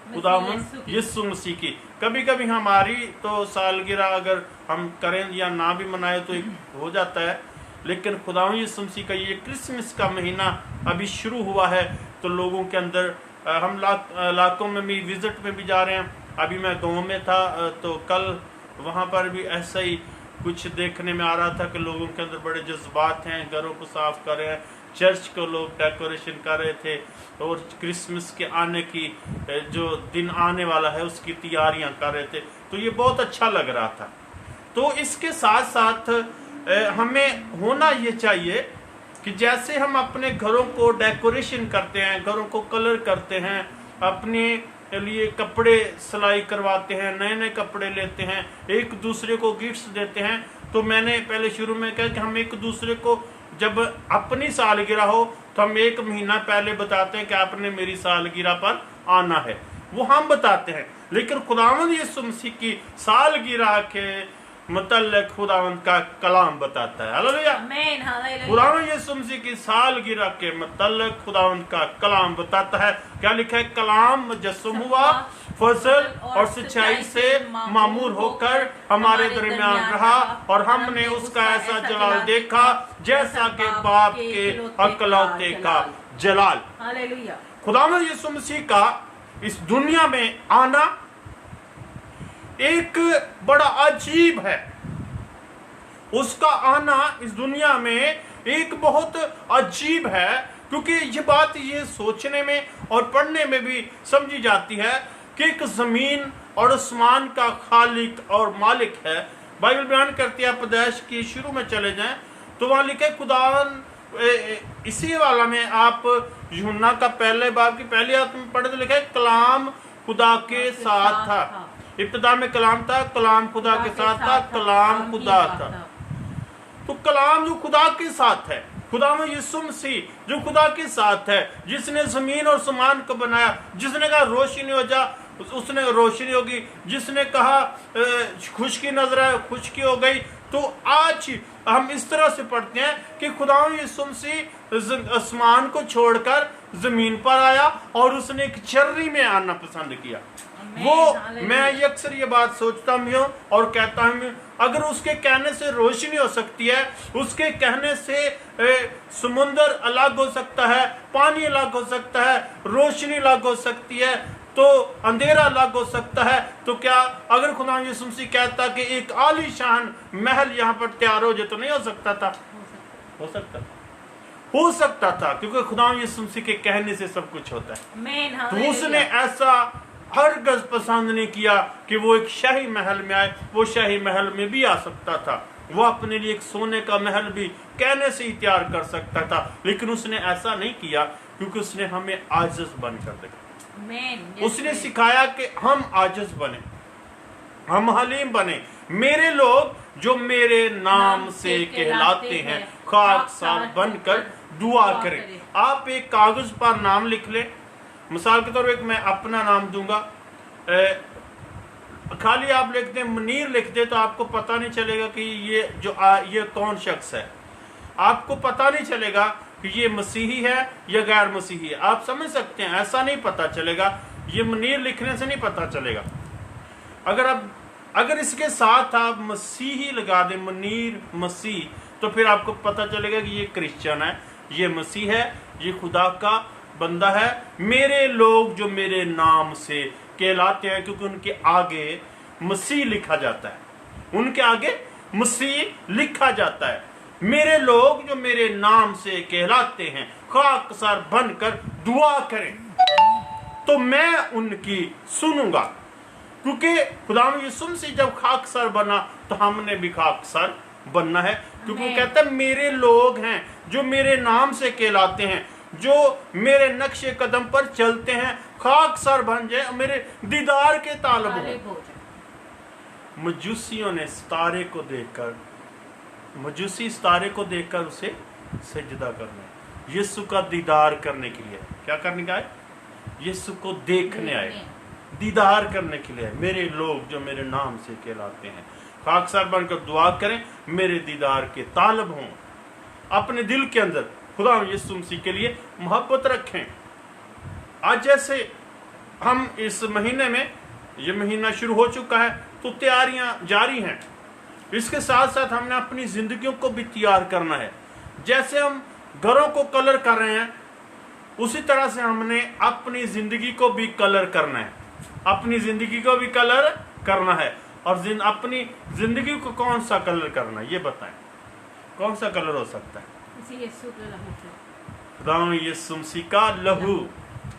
खुदावंद यीशु मसीह की। कभी कभी हमारी तो सालगिरह अगर हम करें या ना भी मनाए तो एक हो जाता है, लेकिन खुदावंद यीशु मसीह का ये क्रिसमस का महीना अभी शुरू हुआ है, तो लोगों के अंदर हम इलाकों में भी विजिट में भी जा रहे हैं। अभी मैं गाँव में था तो कल वहाँ पर भी ऐसा ही कुछ देखने में आ रहा था कि लोगों के अंदर बड़े जज्बात हैं, घरों को साफ कर रहे हैं, चर्च को लोग डेकोरेशन कर रहे थे और क्रिसमस के आने की जो दिन आने वाला है उसकी तैयारियां कर रहे थे। तो ये बहुत अच्छा लग रहा था। तो इसके साथ साथ हमें होना ये चाहिए कि जैसे हम अपने घरों को डेकोरेशन करते हैं, घरों को कलर करते हैं, अपने लिए कपड़े सिलाई करवाते हैं, नए नए कपड़े लेते हैं, एक दूसरे को गिफ्ट्स देते हैं, तो मैंने पहले शुरू में कहा कि हम एक दूसरे को जब अपनी सालगिरह हो तो हम 1 महीना पहले बताते हैं कि आपने मेरी सालगिरह पर आना है, वो हम बताते हैं। लेकिन खुदावंद यीशु मसीह की सालगिरह के मतलब खुदावंद का कलाम बताता है। हालेलुया। खुदावंद यीशु मसीह की सालगिरह के मतलब खुदावंद का कलाम बताता है। क्या लिखा है? कलाम मुजस्सम हुआ, फजल और सच्चाई से मामूर होकर हमारे दरमियान रहा, और हमने उसका ऐसा जलाल देखा जैसा कि बाप के इकलौते का जलाल। खुदावंद यीशु मसीह का इस दुनिया में आना एक बड़ा अजीब है। उसका आना इस दुनिया में एक बहुत अजीब है, क्योंकि ये बात ये सोचने में और पढ़ने में भी समझी जाती है कि एक जमीन और आसमान का खालिक और मालिक है। बाइबल बयान करती है, उपदेश की शुरू में चले जाएं तो वहां लिखे खुदावन, इसी वाला में आप यूहन्ना का पहले बाब की पहली आयत में पढ़े तो लिखा है कलाम खुदा के साथ था, इब्तिदा में कलाम था, कलाम खुदा के साथ था, कलाम खुदा था। तो कलाम जो खुदा के साथ है, खुदा में यीशु मसीह जो खुदा के साथ है, जिसने जमीन और आसमान को बनाया, जिसने कहा रोशनी हो जा उसने रोशनी होगी, जिसने कहा खुशकी नजर है खुशकी हो गई। तो आज हम इस तरह से पढ़ते हैं कि खुदा यीशु मसीह आसमान को छोड़कर जमीन पर आया और उसने एक चर्री में आना पसंद किया। वो मैं अक्सर ये बात सोचता हूँ और कहता हूँ, अगर उसके कहने से रोशनी हो सकती है, उसके कहने से समुंदर अलग हो सकता है, पानी अलग हो सकता है, रोशनी अलग हो सकती है, तो अंधेरा अलग हो सकता है, तो क्या अगर खुदा यीशु मसीह कहता कि एक आलीशान महल यहाँ पर तैयार हो जाए तो नहीं हो सकता था? हो सकता था, क्योंकि खुदा यीशु मसीह के कहने से सब कुछ होता है। तो उसने ऐसा हरगिज़ पसंद नहीं किया कि वो एक शाही महल में आए। वो शाही महल में भी आ सकता था, वो अपने लिए एक सोने का महल भी कहने से ही तैयार कर सकता था, लेकिन उसने ऐसा नहीं किया, क्योंकि उसने हमें आजिज़ बनकर देखा। उसने सिखाया कि हम आजिज़ बने, हम हलीम बने। मेरे लोग जो मेरे नाम से कहलाते हैं खाकसार बनकर दुआ करें। आप एक कागज पर नाम लिख लें, मिसाल के तौर पर मैं अपना नाम दूंगा, खाली आप लिख दें मुनीर लिख दें, तो आपको पता नहीं चलेगा कि ये कौन शख्स है। आपको पता नहीं चलेगा कि ये मसीही है या गैर मसीही है। आप समझ सकते हैं, ऐसा नहीं पता चलेगा, ये मुनीर लिखने से नहीं पता चलेगा। अगर इसके साथ आप मसीही लगा दें, मुनीर मसीह, तो फिर आपको पता चलेगा कि ये क्रिश्चियन है, ये मसीह है, ये खुदा का बंदा है। मेरे लोग जो मेरे नाम से कहलाते हैं, क्योंकि उनके आगे मसीह लिखा जाता है, उनके आगे मसीह लिखा जाता है। मेरे लोग जो मेरे नाम से कहलाते हैं खाकसार बनकर दुआ करें तो मैं उनकी सुनूंगा। क्योंकि खुदा यीशु मसीह जब खाकसार बना तो हमने भी खाकसार बनना है, क्योंकि वो कहता है मेरे लोग हैं जो मेरे नाम से कहलाते हैं, जो मेरे नक्शे कदम पर चलते हैं, खाकसार बन जाए, मेरे दीदार के तालब हो। मजूसियों ने सितारे को देखकर उसे सजदा करना है, यीशु का दीदार करने के लिए। क्या करने का है? यीशु को देखने आए, दीदार करने के लिए। मेरे लोग जो मेरे नाम से कहलाते हैं खाकसार बनकर दुआ करें, मेरे दीदार के तालब हों। अपने दिल के अंदर खुदा यीशु मसीह के लिए मोहब्बत रखें। आज जैसे हम इस महीने में, ये महीना शुरू हो चुका है, तो तैयारियां जारी हैं। इसके साथ साथ हमने अपनी जिंदगियों को भी तैयार करना है। जैसे हम घरों को कलर कर रहे हैं, उसी तरह से हमने अपनी जिंदगी को भी कलर करना है, अपनी जिंदगी को भी कलर करना है। और अपनी जिंदगी को कौन सा कलर करना है, ये बताएं, कौन सा कलर हो सकता है? खुदा यीशु मसीह का लहू,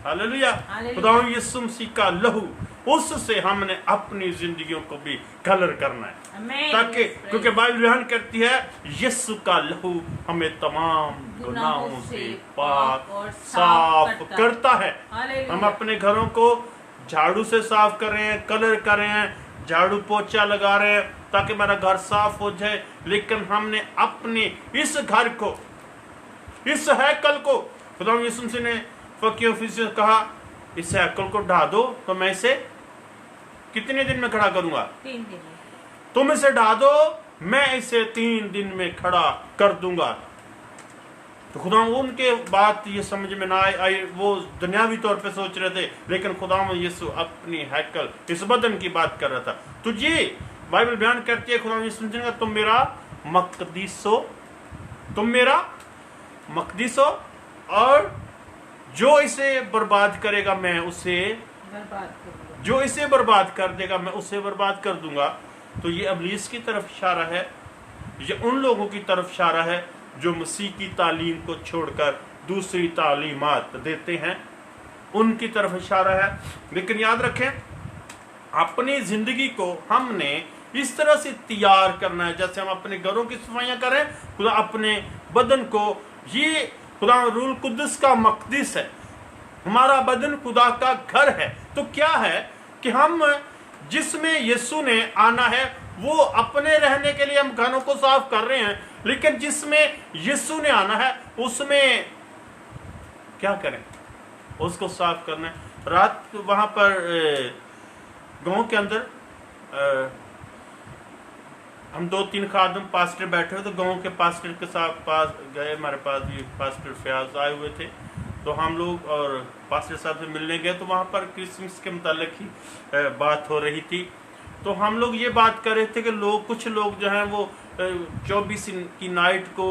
हालेलुया, खुदा यीशु मसीह का लहू, उससे हमने अपनी जिंदगियों को भी कलर करना है, ताकि क्योंकि बाइबल बयान करती है यीशु का लहू हमें तमाम गुनाहों से पाक और साफ करता है। हम अपने घरों को झाड़ू से साफ कर रहे हैं, कलर कर रहे हैं, झाड़ू पोछा लगा रहे हैं ताकि मेरा घर साफ हो जाए, लेकिन हमने अपने इस घर को, इस हैकल को, खुदा यीशु मसीह ने फकीरों से कहा इस हैकल को ढा दो तो मैं इसे कितने दिन में खड़ा करूंगा? 3 दिन में। तुम इसे ढा दो, मैं इसे 3 दिन में खड़ा कर दूंगा। तो खुदा उनके बात ये समझ में ना आई, वो दुनियावी तौर पे सोच रहे थे, लेकिन खुदा यीशु अपनी हैकल, इस बदन की बात कर रहा था। तो ये बाइबल बयान करती है, खुदा यीशु ने कहा तुम मेरा मकदीस हो, तुम मेरा मकदीस हो, और जो इसे बर्बाद करेगा मैं उसे برباد کر دیا۔ جو اسے برباد کر دے گا میں اسے برباد کر دوں گا۔ تو یہ ابلیس کی طرف اشارہ ہے، یہ ان لوگوں کی طرف اشارہ ہے جو مسیح کی تعلیم کو چھوڑ کر دوسری تعلیمات دیتے ہیں، ان کی طرف اشارہ ہے۔ لیکن یاد رکھیں اپنی زندگی کو ہم نے اس طرح سے تیار کرنا ہے جیسے ہم اپنے گھروں کی صفائیاں کریں، خدا اپنے بدن کو، یہ خدا روح القدس کا مقدس ہے، ہمارا بدن خدا کا گھر ہے۔ تو کیا ہے کہ ہم جس میں یسوع نے آنا ہے وہ اپنے رہنے کے لیے ہم گھروں کو صاف کر رہے ہیں، لیکن جس میں یسوع نے آنا ہے اس میں کیا کریں؟ اس کو صاف کرنا ہے۔ رات وہاں پر گاؤں کے اندر ہم 2-3 خادم پاسٹر بیٹھے ہوئے، تو گاؤں کے پاسٹر کے ساتھ پاس گئے، ہمارے پاس بھی پاسٹر فیاض آئے ہوئے تھے، تو ہم لوگ اور پاسٹر صاحب سے ملنے گئے، تو وہاں پر کرسمس کے متعلق ہی بات ہو رہی تھی۔ تو ہم لوگ یہ بات کر رہے تھے کہ کچھ لوگ جو ہیں وہ 24 کی نائٹ کو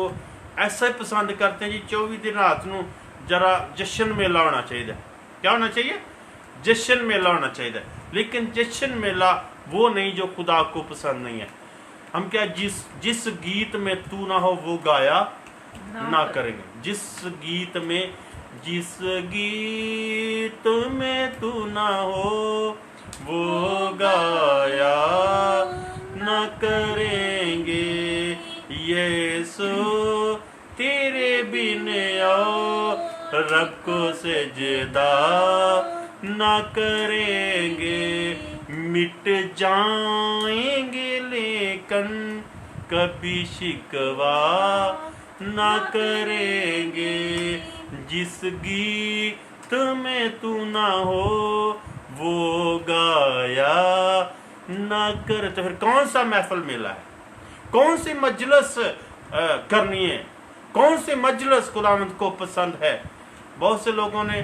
ایسا ہی پسند کرتے ہیں جی 24 دن رات نو ذرا جشن میلہ ہونا چاہیے۔ کیا ہونا چاہیے؟ جشن میلہ ہونا چاہیے، لیکن جشن میلہ وہ نہیں جو خدا کو پسند نہیں ہے۔ ہم کیا جس گیت میں تو نہ ہو وہ گایا نہ کریں گے، جس گیت میں تو نہ ہو وہ گایا نہ کریں گے، یسوع تیرے بن رب کو سجدہ نہ کریں گے، مٹ جائیں گے لیکن کبھی شکوا نہ کریں گے، جس گیت میں تو نہ ہو وہ گایا نہ کر۔ تو پھر کون سا محفل میلہ ہے؟ کون سی مجلس کرنی ہے؟ کون سی مجلس خداوند کو پسند ہے؟ بہت سے لوگوں نے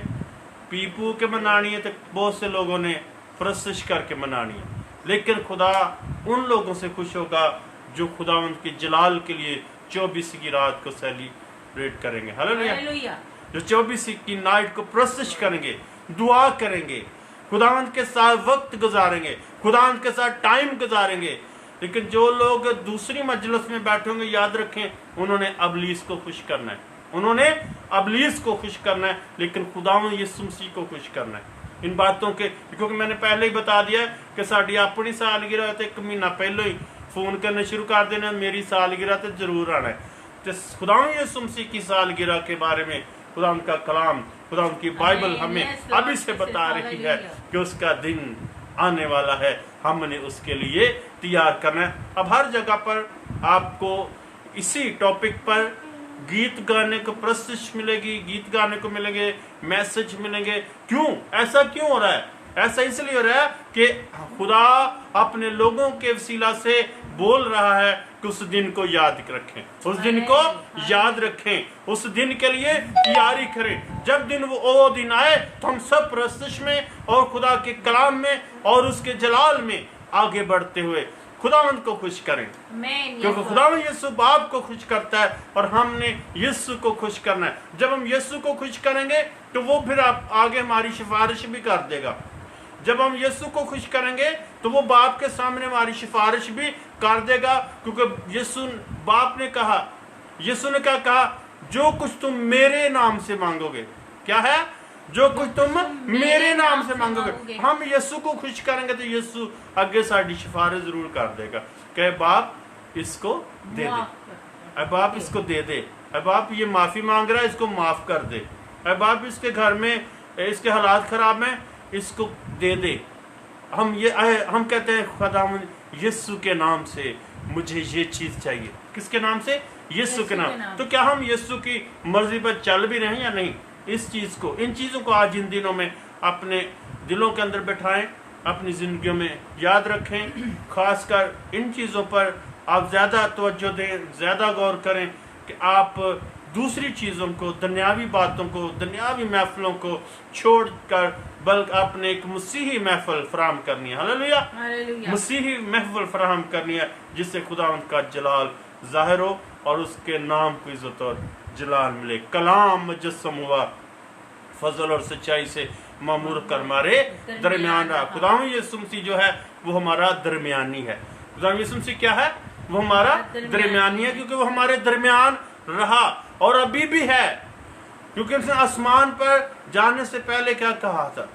پی پو کے منانی ہے، تو بہت سے لوگوں نے پرستش کر کے منانی ہے، لیکن خدا ان لوگوں سے خوش ہوگا جو خداوند کے جلال کے لیے 24 کی رات کو سیلیبریٹ کریں گے۔ ہلیلویا! جو 24 کی نائٹ کو پرستش کریں گے، دعا کریں گے، خداوند کے ساتھ وقت گزاریں گے، خداوند کے ساتھ ٹائم گزاریں گے۔ لیکن جو لوگ دوسری مجلس میں بیٹھے ہوں گے، یاد رکھیں انہوں نے ابلیس کو خوش کرنا ہے، انہوں نے ابلیس کو خوش کرنا ہے، لیکن خداوند یسوع مسیح کو خوش کرنا ہے۔ ان باتوں کے کیونکہ میں نے پہلے ہی بتا دیا ہے کہ ساری اپنی سالگرہ ہے تو 1 مہینہ پہلے ہی فون کرنے شروع کر دینا، میری سالگرہ تو ضرور آنا ہے۔ تو خداوند یسوع مسیح کی سالگرہ کے بارے میں خداوند کا کلام، خداوند کی بائبل ہمیں ابھی سے بتا رہی ہے کہ اس کا دن آنے والا ہے، ہم نے اس کے لیے تیار کرنا ہے۔ اب ہر جگہ پر آپ کو اسی ٹاپک پر گیت گانے کو پرستش ملے گی، گیت گانے کو ملیں گے، میسج ملیں گے۔ کیوں ایسا کیوں ہو رہا ہے؟ ایسا اس لیے ہو رہا ہے کہ خدا اپنے لوگوں کے وسیلہ سے بول رہا ہے کہ اس دن کو یاد رکھیں، اس دن کو یاد رکھیں، اس دن کے لیے تیاری کریں۔ جب وہ دن آئے تو ہم سب پرستش میں اور خدا کے کلام میں اور اس کے جلال میں آگے بڑھتے ہوئے خداوند کو خوش کریں، کیونکہ خداوند یسوع باپ کو خوش کرتا ہے اور ہم نے یسوع کو خوش کرنا ہے۔ جب ہم یسوع کو خوش کریں گے تو وہ پھر آگے ہماری سفارش بھی کر دے گا۔ جب ہم یسوع کو خوش کریں گے تو وہ باپ کے سامنے ہماری سفارش بھی کر دے گا، کیونکہ یسوع باپ نے کہا، یسوع نے کیا کہا؟ جو کچھ تم میرے نام سے مانگو گے، کیا ہے؟ جو کچھ تم میرے نام سے مانگو گے۔ ہم یسوع کو خوش کریں گے تو یسوع آگے ساری سفارش ضرور کر دے گا کہ باپ اس کو دے دے، اے باپ اس کو دے دے، اے باپ یہ معافی مانگ رہا ہے، اس کو معاف کر دے، اے باپ اس کے گھر میں اس کے حالات خراب ہیں، اس کو دے دے۔ ہم کہتے ہیں خداوند یسوع کے نام سے مجھے یہ چیز چاہیے۔ کس کے نام سے؟ یسوع کے نام۔ تو کیا ہم یسوع کی مرضی پر چل بھی رہے ہیں یا نہیں؟ ان چیزوں کو آج ان دنوں میں اپنے دلوں کے اندر بٹھائیں، اپنی زندگیوں میں یاد رکھیں، خاص کر ان چیزوں پر آپ زیادہ توجہ دیں، زیادہ غور کریں کہ آپ دوسری چیزوں کو، دنیاوی باتوں کو، دنیاوی محفلوں کو چھوڑ کر بلکہ اپنے ایک مسیحی محفل فراہم کرنی ہے۔ ہلیلویا! مسیحی محفل فراہم کرنی ہے جس سے خداوند کا جلال ظاہر ہو اور اس کے نام کو عزت اور جلال ملے۔ کلام مجسم ہوا فضل اور سچائی سے، मामूर कर हमारे दरमियान रहा। खुदावंद यीशु मसीह जो है वो हमारा दरमियानी है। खुदावंद यीशु मसीह क्या है? वो हमारा दरमियानी है, क्योंकि वो हमारे दरमियान रहा और अभी भी है। क्योंकि उसने आसमान पर जाने से पहले क्या कहा था?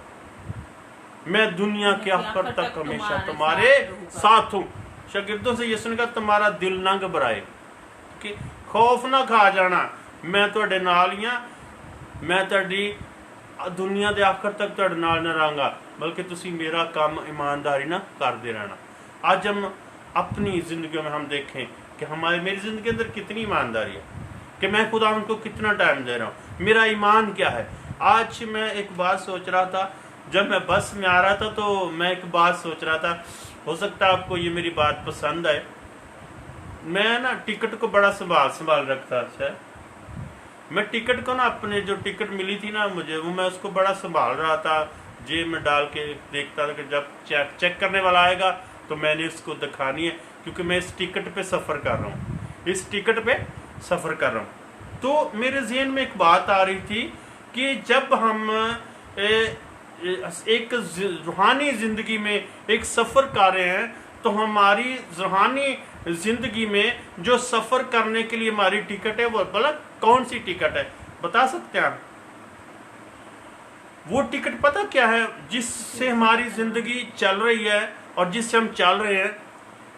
मैं दुनिया के आखिर तक हमेशा तुम्हारे साथ हूँ। शागिर्दों से यीशु ने कहा तुम्हारा दिल ना घबराए, कि खौफ ना खा जाना, मैं तुहाडे नाल ही हां, मैं तुहाडी दुनिया के आखिर तक तुहाडे नाल ना रहांगा, बल्कि तुसी मेरा काम ईमानदारी ना करते रहना। आज हम अपनी जिंदगी में हम देखें कि मेरी जिंदगी के अंदर कितनी ईमानदारी है, कि मैं खुदा उनको कितना टाइम दे रहा हूँ, मेरा ईमान क्या है। आज मैं एक बात सोच रहा था, जब मैं बस में आ रहा था तो मैं एक बात सोच रहा था, हो सकता है आपको ये मेरी बात पसंद आए। मैं ना टिकट को बड़ा संभाल रखता है। मैं टिकट को ना, अपने जो टिकट मिली थी ना मुझे, वो मैं उसको बड़ा संभाल रहा था, जेब में डाल के देखता था कि जब चेक करने वाला आएगा तो मैंने उसको दिखानी है, क्योंकि मैं इस टिकट पे सफ़र कर रहा हूँ, इस टिकट पे सफ़र कर रहा हूँ। तो मेरे जहन में एक बात आ रही थी कि जब हम एक रूहानी ज़िंदगी में एक सफ़र कर रहे हैं, तो हमारी रूहानी ज़िंदगी में जो सफ़र करने के लिए हमारी टिकट है, वो भला कौन सी टिकट है? बता सकते हैं आप? वो टिकट पता क्या है जिससे हमारी ज़िंदगी चल रही है और जिससे हम चल रहे हैं?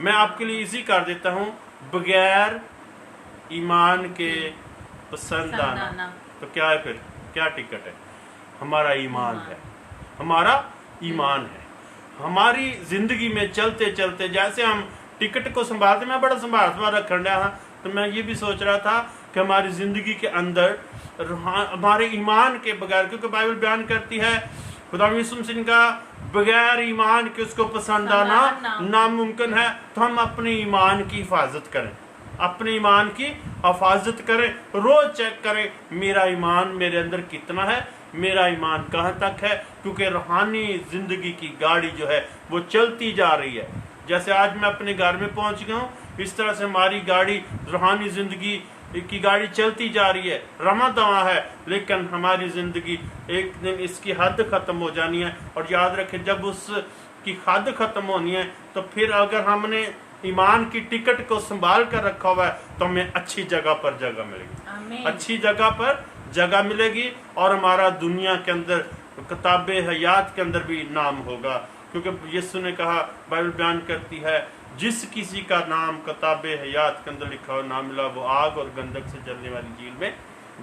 मैं आपके लिए इजी कर देता हूँ, बगैर ईमान के पसंद आना। तो क्या है फिर? क्या टिकट है? हमारा ईमान है, हमारा ईमान है। हमारी जिंदगी में चलते चलते जैसे हम टिकट को संभालते, मैं बड़ा संभाल रखन रहा हाँ, तो मैं ये भी सोच रहा था कि हमारी जिंदगी के अंदर हमारे ईमान के बगैर, क्योंकि बाइबल बयान करती है खुदा यीशु मसीह का बगैर ईमान के उसको पसंद आना नामुमकिन है। तो हम अपने ईमान की हिफाजत करें, अपने ईमान की हिफाजत करें, रोज चेक करें मेरा ईमान मेरे अंदर कितना है, मेरा ईमान कहाँ तक है, क्योंकि रूहानी जिंदगी की गाड़ी जो है वो चलती जा रही है। जैसे आज मैं अपने घर में पहुंच गया हूँ, इस तरह से हमारी गाड़ी रूहानी जिंदगी की गाड़ी चलती जा रही है, रमा दवा है, लेकिन हमारी जिंदगी एक दिन इसकी हद खत्म हो जानी है। और याद रखें, जब उसकी हद खत्म होनी है तो फिर अगर हमने ईमान की टिकट को संभाल कर रखा हुआ है तो हमें अच्छी जगह पर जगह मिलेगी, अच्छी जगह पर जगह मिलेगी, और हमारा दुनिया के अंदर किताबे हयात के अंदर भी नाम होगा। क्योंकि यीशु ने कहा, बाइबल बयान करती है, जिस किसी का नाम किताबे हयात के अंदर लिखा हो ना मिला, वो आग और गंधक से जलने वाली झील में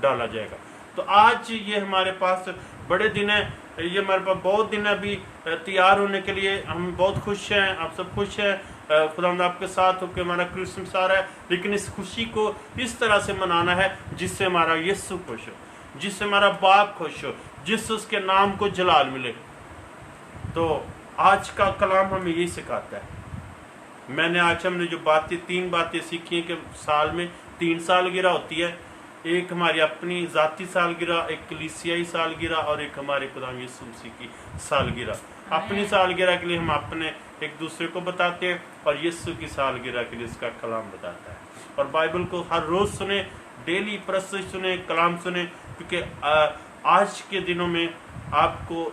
डाला जाएगा। तो आज ये हमारे पास बड़े दिन है, ये हमारे पास बहुत दिन अभी तैयार होने के लिए, हम बहुत खुश हैं, आप सब खुश हैं, खुदावंद आपके साथ होकर हमारा क्रिसमस आ रहा है। लेकिन इस खुशी को इस तरह से मनाना है जिससे हमारा यीशु खुश हो, जिससे हमारा बाप खुश हो, जिससे उसके नाम को जलाल मिले। तो आज का कलाम हमें यही सिखाता है। आज हमने जो बातें, 3 बातें सीखी हैं कि साल में 3 सालगिरह होती है, एक हमारी अपनी ज़ाती सालगिरह, एक कलीसियाई सालगिरह, और एक हमारे खुदा यीशु मसीह की सालगिरह। अपनी सालगिरह के लिए हम अपने एक दूसरे को बताते हैं, और यीशु की सालगिरह के लिए इसका कलाम बताता है। और बाइबल को हर रोज़ सुने, डेली प्रस्तुत सुने, कलाम सुने, क्योंकि आज के दिनों में आपको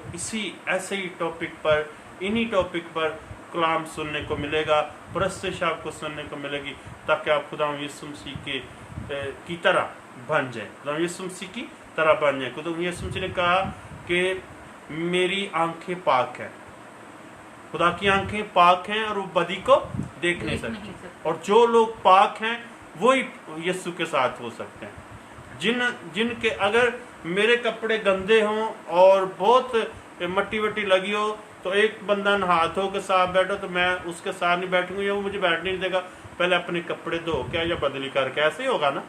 ऐसे ही टॉपिक पर, इन्हीं टॉपिक पर कलाम सुनने को मिलेगा, प्रस्तुत आपको सुनने को मिलेगी, ताकि आप खुदा यीशु मसीह की तरह बन जाए, खुदा यीशु मसीह की तरह बन जाए। खुदा यीशु मसीह ने कहा कि मेरी आंखें पाक हैं, खुदा की आंखें पाक हैं, और वो बदी को देख नहीं सकती। और जो लोग पाक हैं वही यीशु के साथ हो सकते हैं। जिनके अगर मेरे कपड़े गंदे हों और बहुत मट्टी वट्टी लगी हो, तो एक बंदा नहा धो के साथ बैठो, तो मैं उसके साथ नहीं बैठूंगा, या वो मुझे बैठने नहीं देगा। पहले अपने कपड़े धो के या बदली करके, ऐसे ही होगा ना,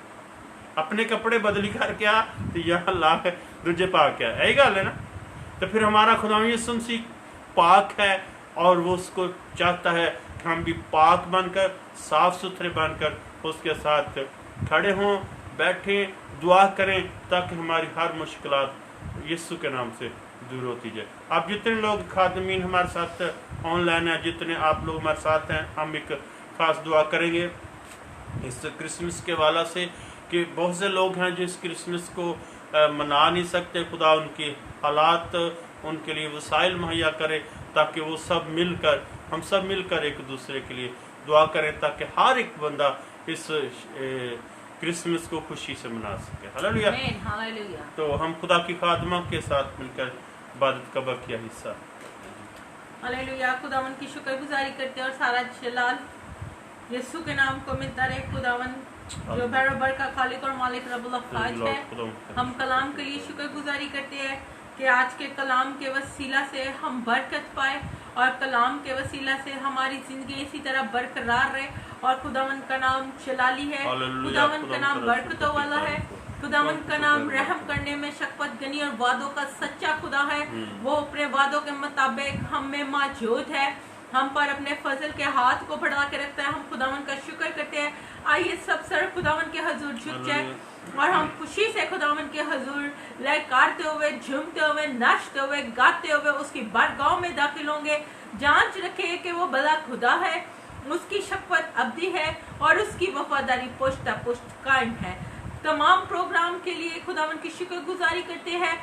अपने कपड़े बदली करके आ, तो यहाँ ला के दूजे पाक क्या, यही गल है ना। तो फिर हमारा खुदा यीशु मसीह पाक है, और वो उसको चाहता है कि हम भी पाक बनकर, साफ सुथरे बनकर उसके साथ खड़े हों, बैठें, दुआ करें, ताकि हमारी हर मुश्किलात यीशु के नाम से दूर होती जाए। आप जितने लोग खादमीन हमारे साथ ऑनलाइन हैं, जितने आप लोग हमारे साथ हैं, हम एक खास दुआ करेंगे इस क्रिसमस के वाला से, कि बहुत से लोग हैं जो इस क्रिसमस को मना नहीं सकते। खुदा उनके हालात ان کے لیے وسائل مہیا کرے تاکہ وہ سب مل کر ہم سب مل کر ایک دوسرے کے لیے دعا کریں تاکہ ہر ایک بندہ اس کرسمس کو خوشی سے منا سکے. ہاللویا. تو ہم خدا کی خادمہ کے ساتھ مل کر عبادت کا بقیہ حصہ. ہاللویا. خداوند کی شکر گزاری کرتے اور سارا جلال یسوع کے نام کو ملتا رہے. خداوند جو بر کا خالق اور مالک رب الافلاق ہے. ہم کلام کے لیے شکر گزاری کرتے ہیں کہ آج کے کلام کے وسیلہ سے ہم برکت پائے اور کلام کے وسیلہ سے ہماری زندگی اسی طرح برقرار رہے. اور خداوند کا نام جلالی ہے, خداوند کا نام برکتوں والا ہے, خداوند کا نام رحم کرنے میں شفقت گنی اور وعدوں کا سچا خدا ہے. وہ اپنے وعدوں کے مطابق ہم میں موجود ہے, ہم پر اپنے فضل کے ہاتھ کو بڑھا کے رکھتا ہے. ہم خداوند کا شکر کرتے ہیں. آئیے سب سر خداوند کے حضور جھک جائے اور ہم خوشی سے خداوند کے حضور لہکارتے ہوئے, جھومتے ہوئے, ناچتے ہوئے, گاتے ہوئے اس کی بارگاہوں میں داخل ہوں گے. جانچ رکھے کہ وہ بھلا خدا ہے, اس کی شفقت ابدی ہے اور اس کی وفاداری پشتہ پشت قائم ہے. تمام پروگرام کے لیے خداوند کی شکر گزاری کرتے ہیں.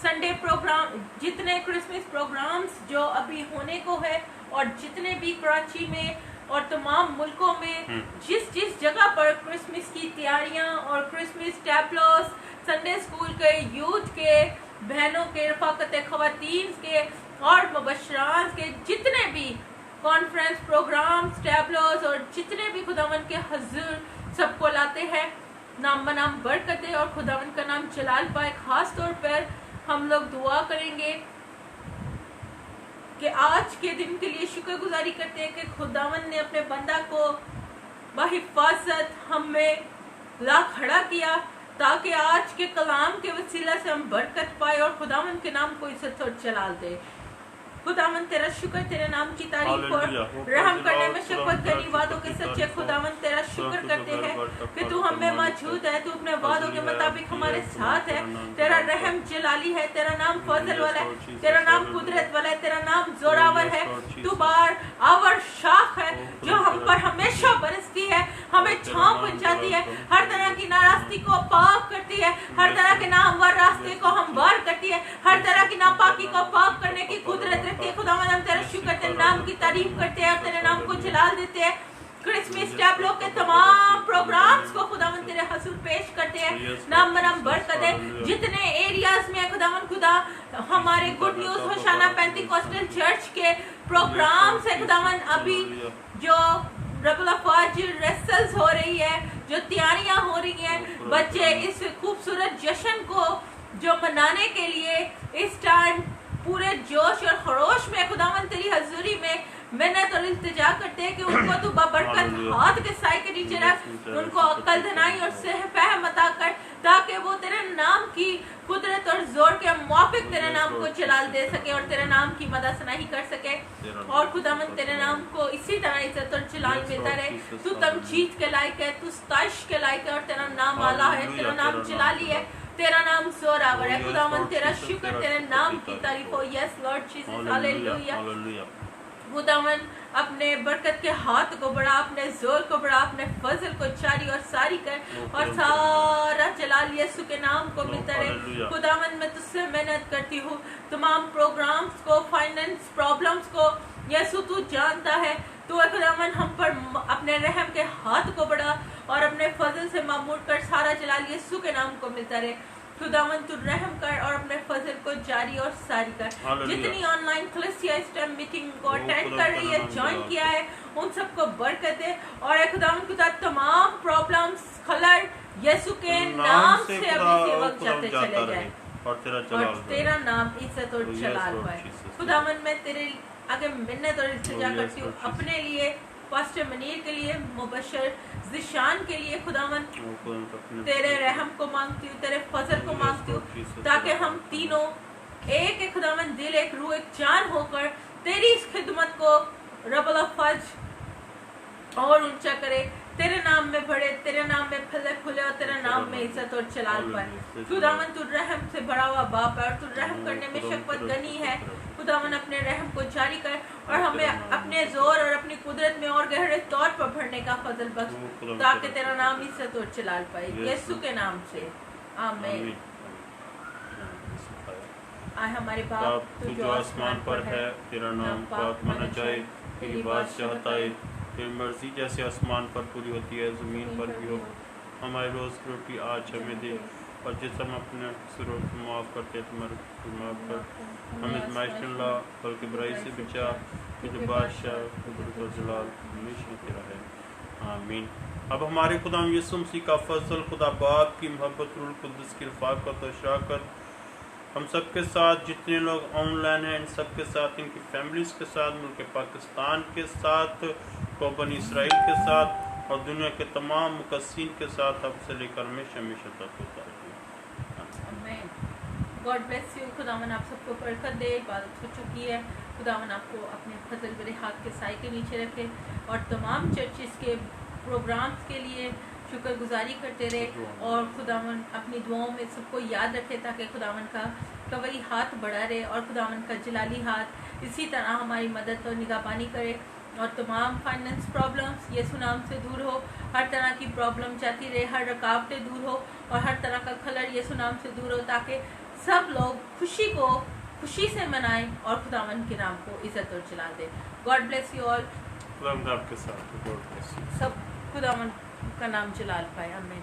سنڈے پروگرام, جتنے کرسمس پروگرامز جو ابھی ہونے کو ہے اور جتنے بھی کراچی میں اور تمام ملکوں میں جس جگہ پر کرسمس کی تیاریاں اور کرسمس ٹیبلوز, سنڈے اسکول کے, یوتھ کے, بہنوں کے, رفاقت خواتین کے اور مبشران کے جتنے بھی کانفرنس پروگرامز, ٹیبلوز اور جتنے بھی خداوند کے حضور سب کو لاتے ہیں. نام بنام برکتیں اور خداوند کا نام جلال پائے. خاص طور پر ہم لوگ دعا کریں گے کہ آج کے دن کے لیے شکر گزاری کرتے ہیں کہ خداوند نے اپنے بندہ کو بحفاظت ہم میں لا کھڑا کیا تاکہ آج کے کلام کے وسیلہ سے ہم برکت پائے اور خداوند کے نام کو عزت اور جلال دے. خداوند تیرا شکر, تیرے نام کی تعریف اور رحم کرنے میں شفقت گنی وعدوں کے سچے خداوند تیرا شکر کرتے ہیں کہ تو ہم میں موجود ہے, تو اپنے وعدوں کے مطابق ہمارے ساتھ ہے. تیرا رحم جلالی ہے, تیرا نام فضل والا ہے, تیرا نام قدرت والا ہے, تیرا نام زوراور ہے. تو بار آور شاخ ہے جو ہم پر ہمیشہ برستی ہے, ہمیں چھاؤں پہنچاتی ہے, ہر طرح کی ناراستی کو پاک کرتی ہے, ہر طرح کے ناہموار راستے کو ہموار کرتی ہے, ہر طرح کی ناپاکی کو پاک کرنے کی قدرت. خداوند ہم تیرا شکر, تیرے نام کی تعریف کرتے ہیں اور تیرے نام کو جلال دیتے ہیں. کرسمس ٹیبلو کے تمام پروگرامز کو خداوند تیرے حضور پیش کرتے ہیں. نام برم برکت ہے. جتنے ایریاز میں خداوند خدا ہمارے گڈ نیوز ہوشانہ پینٹیکوسٹل چرچ کے پروگرامز ہے خداوند, ابھی جو رب الافواج ریسلز ہو رہی ہے, جو تیاریاں ہو رہی ہیں, بچے اس خوبصورت جشن کو جو منانے کے لیے اس ٹائم پورے جوش اور خروش میں خداوند تیری حضوری میں محنت اور التجا کرتے ہیں کہ ان کو تو بابرکت ہاتھ کے سائے کے نیچے رکھ, ان کو عقل دھنائی اور فہم عطا کر تاکہ وہ تیرے نام کی قدرت اور زور کے موافق تیرے نام کو جلال دے سکے اور تیرے نام کی مدح ثنائی کر سکے. اور خداوند تیرے نام کو اسی طرح عزت اور جلال ملتا رہے. تو تمجید کے لائق ہے, تو ستائش کے لائق ہے اور تیرا نام اعلیٰ ہے, تیرا نام جلالی ہے, تیرا نام زوراور ہے. خداوند تیرا شکر, تیرے نام کی تعریف ہو. یس لارڈ جیسس, ہاللویا. خداوند اپنے برکت کے ہاتھ کو بڑھا, اپنے زور کو بڑھا, اپنے فضل کو جاری اور ساری کر اور سارا جلال یسوع کے نام کو ملتا رہے. خداوند میں تجھ سے محنت کرتی ہوں تمام پروگرامز کو, فائنینس پرابلمز کو. یسوع تو جانتا ہے, تو اے خداوند ہم پر اپنے رحم کے ہاتھ کو بڑھا اور اپنے فضل سے معمور کر. سارا جلال یسوع کے نام کو ملتا رہے. خداوند تو رحم کر اور اپنے فضل کو جاری اور ساری کر. جتنی آن لائن کلیسیا اس ٹائم میٹنگ کو اٹینڈ کر رہی ہے, جوائن کیا ہے, ان سب کو برکت دے. اور اے خداوند خدا تمام پرابلمز خلل یسوع کے نام سے ابھی سے وقت جاتے چلے جائیں اور تیرا نام عزت اور جلال پائے. خداوند میں تیرے آگے منت اور التجا کرتی ہوں اپنے لیے, پاسٹر منیر کے لیے, مبشر ذیشان کے لیے. خداوند تیرے رحم کو مانگتی ہوں, تیرے فضل کو مانگتی ہوں تاکہ ہم تینوں ایک ایک خداوند دل, ایک روح, ایک جان ہو کر تیری اس خدمت کو رب الافواج اور اونچا کرے, تیرے نام میں بڑھے, تیرے نام میں پھلے پھولے اور تیرے نام میں عزت اور جلال پائے. خداوند تو رحم سے بھرا ہوا باپ ہے اور تو رحم کرنے میں شفقت گنی ہے. خداوند اپنے رحم کو جاری کر اور ہمیں اپنے زور اور اپنی قدرت میں اور گہرے طور پر بڑھنے کا فضل بخش تاکہ تیرا نام عزت اور جلال پائے. یسوع کے نام سے آمین. آئے ہمارے باپ باپ تو جو آسمان پر ہے، تیرا نام پاک مانا جائے، تیری بات چاہتا ہے، تیری مرضی جیسے آسمان پر پوری ہوتی ہے زمین پر بھی ہو۔ ہمارے روز کی روٹی آج ہمیں دے، اور جس ہم اپنے قصوروں کو معاف کرتے ہیں تمہارے معاف کر، ہمیں آزمائش میں لا بلکہ برائی سے بچا، کہ جو بادشاہ قدرت و جلال ہمیشہ تیرا ہے، آمین۔ اب ہمارے خدا یسوع مسیح کا فضل، خدا باپ کی محبت، روح القدس کی رفاقت و شراکت ہم سب کے ساتھ، جتنے لوگ آن لائن ہیں ان سب کے ساتھ، ان کی فیملیز کے ساتھ، ملک پاکستان کے ساتھ، بنی اسرائیل کے ساتھ، اور دنیا کے تمام مقدسین کے ساتھ اب سے لے کر ہمیشہ ہمیشہ تک ہوتا رہے۔ آمین۔ God bless you. خداوند آپ سب کو برکت دے۔ عبادت ہو چکی ہے، خداوند آپ کو اپنے فضل برے ہاتھ کے سائے کے نیچے رکھے، اور تمام چرچز کے پروگرامز کے لیے شکر گزاری کرتے رہے، اور خداوند اپنی دعاؤں میں سب کو یاد رکھے، تاکہ خداوند کا کوئی ہاتھ بڑھا رہے، اور خداوند کا جلالی ہاتھ اسی طرح ہماری مدد اور نگہبانی کرے، اور تمام فائننس پرابلمس یسوع نام سے دور ہو، ہر طرح کی پرابلم جاتی رہے، ہر رکاوٹیں دور ہو، اور ہر طرح کا خلل یسوع نام سے دور ہو، تاکہ سب لوگ خوشی سے منائیں اور خداوند کے نام کو عزت اور جلال دیں۔ God bless you all. خداوند آپ کے ساتھ، گاڈ بلیس یو۔ سب خداوند کا نام جلال پائے، آمین۔